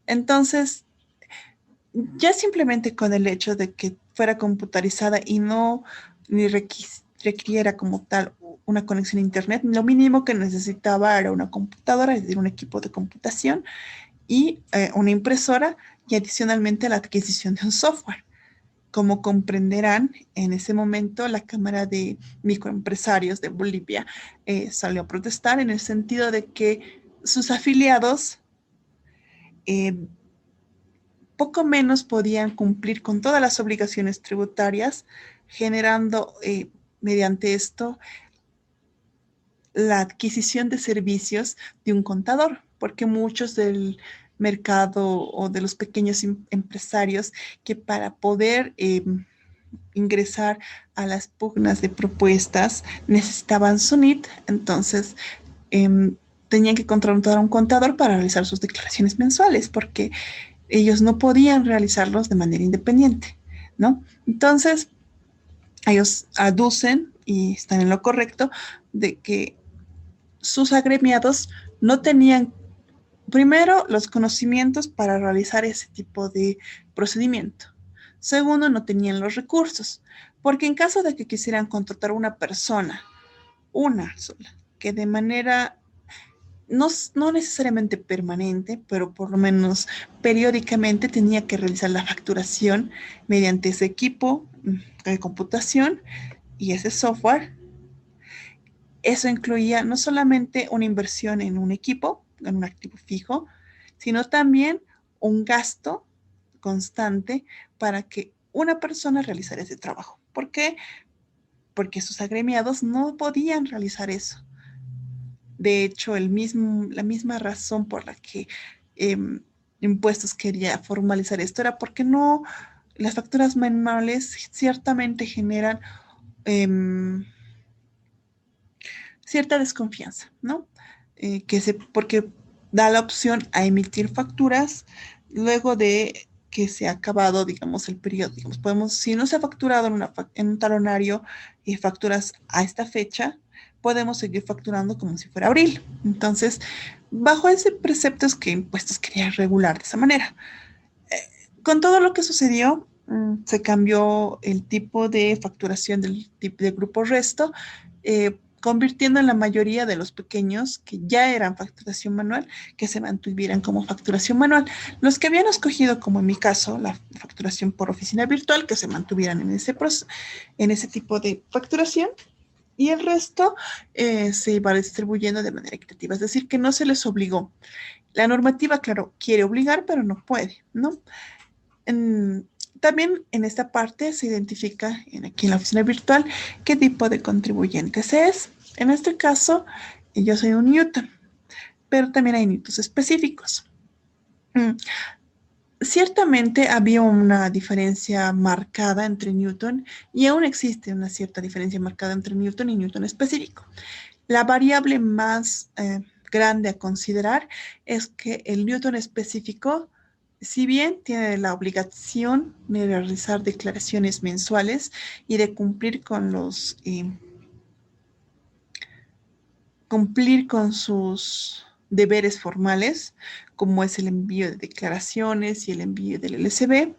Entonces, ya simplemente con el hecho de que fuera computarizada y no ni requiriera como tal una conexión a Internet, lo mínimo que necesitaba era una computadora, es decir, un equipo de computación y una impresora y adicionalmente la adquisición de un software. Como comprenderán, en ese momento la Cámara de Microempresarios de Bolivia salió a protestar en el sentido de que sus afiliados eh, poco menos podían cumplir con todas las obligaciones tributarias, generando mediante esto la adquisición de servicios de un contador, porque muchos del mercado o de los pequeños empresarios que para poder ingresar a las pugnas de propuestas necesitaban su NIT, entonces tenían que contratar a un contador para realizar sus declaraciones mensuales, porque ellos no podían realizarlos de manera independiente, ¿no? Entonces, ellos aducen, y están en lo correcto, de que sus agremiados no tenían, primero, los conocimientos para realizar ese tipo de procedimiento. Segundo, no tenían los recursos, porque en caso de que quisieran contratar a una sola, que de manera no necesariamente permanente, pero por lo menos periódicamente tenía que realizar la facturación mediante ese equipo de computación y ese software. Eso incluía no solamente una inversión en un equipo, en un activo fijo, sino también un gasto constante para que una persona realizara ese trabajo. ¿Por qué? Porque sus agremiados no podían realizar eso. De hecho, la misma razón por la que eh, Impuestos quería formalizar esto era porque no, las facturas manuales ciertamente generan eh, cierta desconfianza, ¿no? Porque da la opción a emitir facturas luego de que se ha acabado, digamos, el periodo. Digamos, si no se ha facturado en un talonario facturas a esta fecha, podemos seguir facturando como si fuera abril. Entonces, bajo ese precepto es que Impuestos quería regular de esa manera. Con todo lo que sucedió, se cambió el tipo de facturación del tipo de grupo resto, convirtiendo en la mayoría de los pequeños que ya eran facturación manual, que se mantuvieran como facturación manual. Los que habían escogido, como en mi caso, la facturación por oficina virtual, que se mantuvieran en ese tipo de facturación. Y el resto se iba distribuyendo de manera equitativa, es decir, que no se les obligó. La normativa, claro, quiere obligar, pero no puede, ¿no? En, también en esta parte se identifica aquí en la oficina virtual qué tipo de contribuyentes es. En este caso, yo soy un Newton, pero también hay Newtons específicos. Mm, Ciertamente había una diferencia marcada entre Newton y aún existe una cierta diferencia marcada entre Newton y Newton específico. La variable más grande a considerar es que el Newton específico, si bien tiene la obligación de realizar declaraciones mensuales y de cumplir con sus deberes formales, como es el envío de declaraciones y el envío del LCB,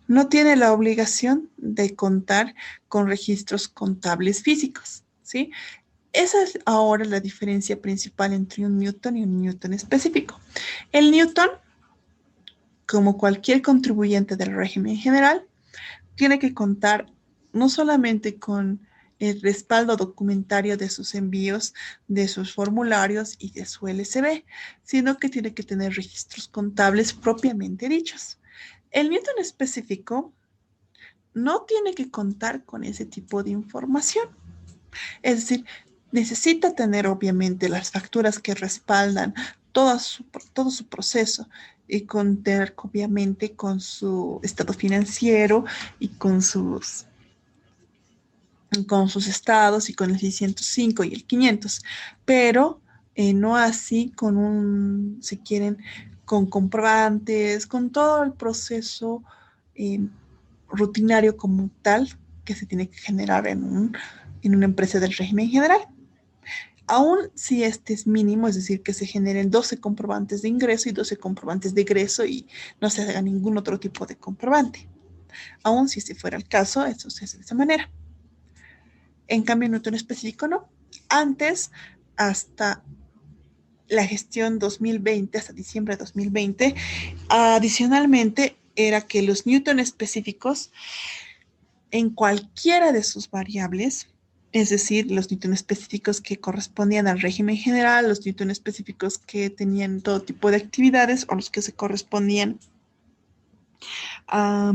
no tiene la obligación de contar con registros contables físicos, ¿sí? Esa es ahora la diferencia principal entre un Newton y un Newton específico. El Newton, como cualquier contribuyente del régimen general, tiene que contar no solamente con el respaldo documentario de sus envíos, de sus formularios y de su LCB, sino que tiene que tener registros contables propiamente dichos. El Newton específico no tiene que contar con ese tipo de información. Es decir, necesita tener obviamente las facturas que respaldan todo su proceso y contar obviamente con su estado financiero y con sus estados y con el 605 y el 500, pero no así si quieren, con comprobantes, con todo el proceso eh, rutinario como tal que se tiene que generar en una empresa del régimen general. Aún si este es mínimo, es decir, que se generen 12 comprobantes de ingreso y 12 comprobantes de egreso y no se haga ningún otro tipo de comprobante. Aún si ese fuera el caso, eso se hace de esa manera. En cambio, Newton específico no. Antes, hasta la gestión 2020, hasta diciembre de 2020, adicionalmente era que los Newton específicos en cualquiera de sus variables, es decir, los Newton específicos que correspondían al régimen general, los Newton específicos que tenían todo tipo de actividades o los que se correspondían a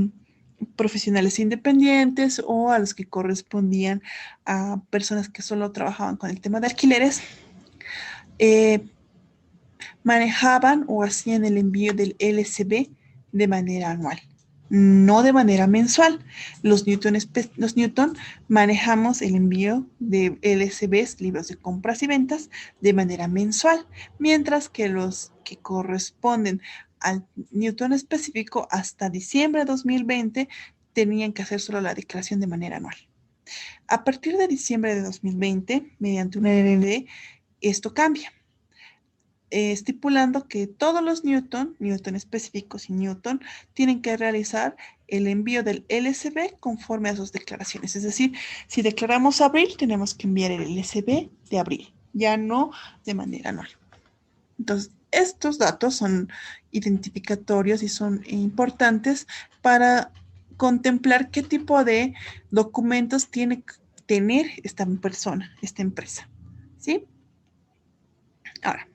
profesionales independientes o a los que correspondían a personas que solo trabajaban con el tema de alquileres, manejaban o hacían el envío del LCB de manera anual, no de manera mensual. Los Newton manejamos el envío de LCBs, libros de compras y ventas, de manera mensual, mientras que los que corresponden al Newton específico hasta diciembre de 2020 tenían que hacer solo la declaración de manera anual. A partir de diciembre de 2020, mediante una LLD, esto cambia, estipulando que todos los Newton específicos y Newton, tienen que realizar el envío del LCB conforme a sus declaraciones. Es decir, si declaramos abril, tenemos que enviar el LCB de abril, ya no de manera anual. Entonces, estos datos son identificatorios y son importantes para contemplar qué tipo de documentos tiene que tener esta persona, esta empresa. ¿Sí? Ahora,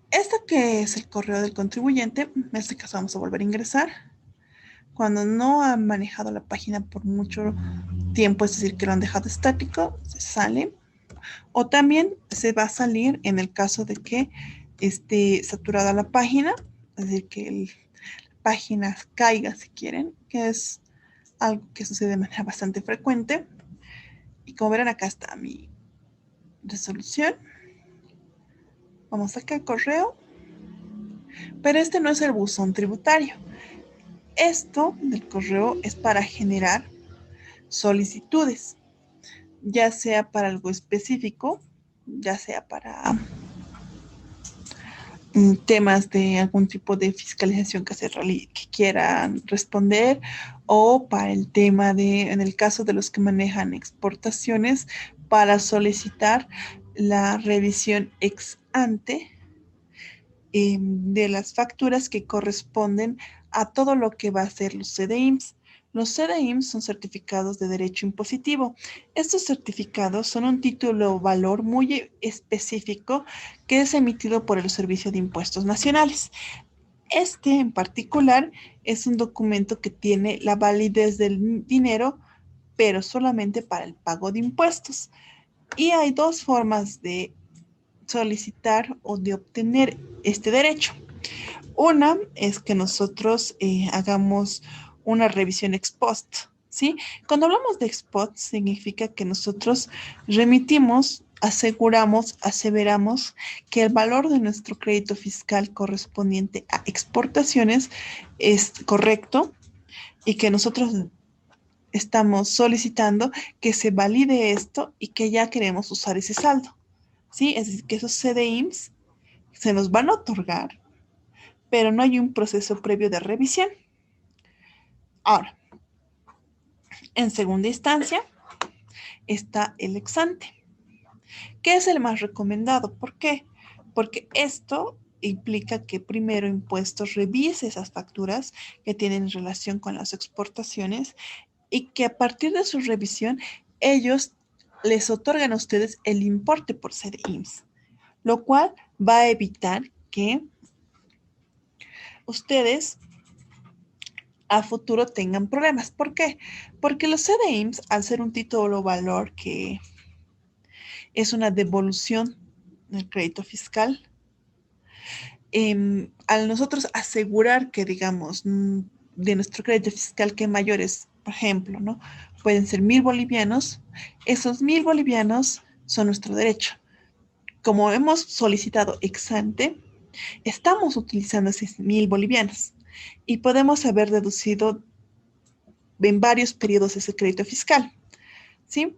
este que es el correo del contribuyente, en este caso vamos a volver a ingresar. Cuando no han manejado la página por mucho tiempo, es decir, que lo han dejado estático, se sale. O también se va a salir en el caso de que esté saturada la página, es decir, que la página caiga si quieren, que es algo que sucede de manera bastante frecuente. Y como verán, acá está mi resolución. Vamos acá al correo. Pero este no es el buzón tributario. Esto del correo es para generar solicitudes, ya sea para algo específico, ya sea para temas de algún tipo de fiscalización que quieran responder, o para el tema de, en el caso de los que manejan exportaciones, para solicitar la revisión ex ante de las facturas que corresponden a todo lo que va a ser los CDIMS. Los CDIMS son certificados de derecho impositivo. Estos certificados son un título o valor muy específico que es emitido por el Servicio de Impuestos Nacionales. Este en particular es un documento que tiene la validez del dinero, pero solamente para el pago de impuestos. Y hay dos formas de solicitar o de obtener este derecho. Una es que nosotros hagamos una revisión ex post, ¿sí? Cuando hablamos de ex post, significa que nosotros remitimos, aseguramos, aseveramos que el valor de nuestro crédito fiscal correspondiente a exportaciones es correcto y que nosotros estamos solicitando que se valide esto y que ya queremos usar ese saldo, ¿sí? Es decir, que esos CDIMS se nos van a otorgar, pero no hay un proceso previo de revisión. Ahora, en segunda instancia está el ex ante, que es el más recomendado. ¿Por qué? Porque esto implica que primero Impuestos revise esas facturas que tienen relación con las exportaciones y que a partir de su revisión ellos les otorgan a ustedes el importe por CDIMSS, lo cual va a evitar que ustedes a futuro tengan problemas. ¿Por qué? Porque los CDIMSS, al ser un título o valor que es una devolución del crédito fiscal, al nosotros asegurar que, digamos, de nuestro crédito fiscal que mayores, por ejemplo, ¿no? Pueden ser 1.000 bolivianos, esos 1.000 bolivianos son nuestro derecho. Como hemos solicitado ex ante, estamos utilizando esos 1.000 bolivianos y podemos haber deducido en varios periodos ese crédito fiscal, ¿sí?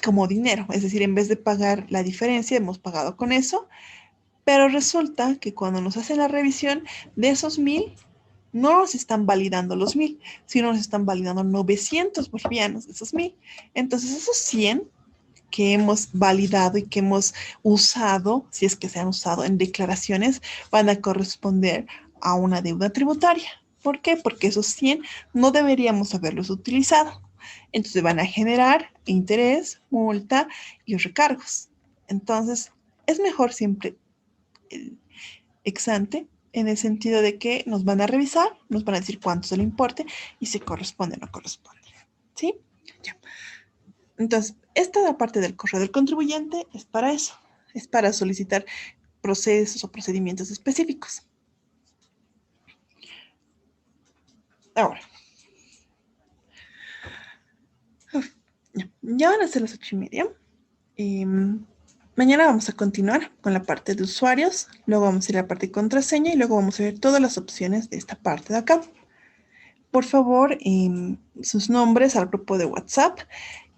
Como dinero, es decir, en vez de pagar la diferencia, hemos pagado con eso, pero resulta que cuando nos hacen la revisión de esos 1.000, no nos están validando los 1.000, sino nos están validando 900 bolivianos de esos 1.000. Entonces, esos 100 que hemos validado y que hemos usado, si es que se han usado en declaraciones, van a corresponder a una deuda tributaria. ¿Por qué? Porque esos 100 no deberíamos haberlos utilizado. Entonces van a generar interés, multa y recargos. Entonces, es mejor siempre ex ante, en el sentido de que nos van a revisar, nos van a decir cuánto es el importe y si corresponde o no corresponde. ¿Sí? Ya. Entonces, esta parte del correo del contribuyente es para eso, es para solicitar procesos o procedimientos específicos. Ahora, ya van a ser las 8:30. Mañana vamos a continuar con la parte de usuarios, luego vamos a ir a la parte de contraseña y luego vamos a ver todas las opciones de esta parte de acá. Por favor, sus nombres al grupo de WhatsApp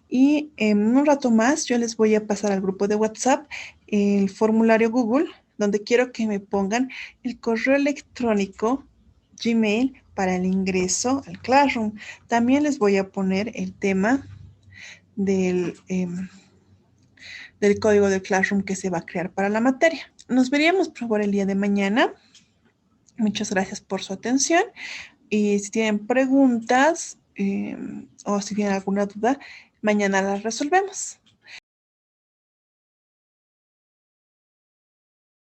y en un rato más yo les voy a pasar al grupo de WhatsApp el formulario Google, donde quiero que me pongan el correo electrónico Gmail para el ingreso al Classroom. También les voy a poner el tema del código del Classroom que se va a crear para la materia. Nos veríamos por favor el día de mañana. Muchas gracias por su atención y si tienen preguntas o si tienen alguna duda, mañana las resolvemos.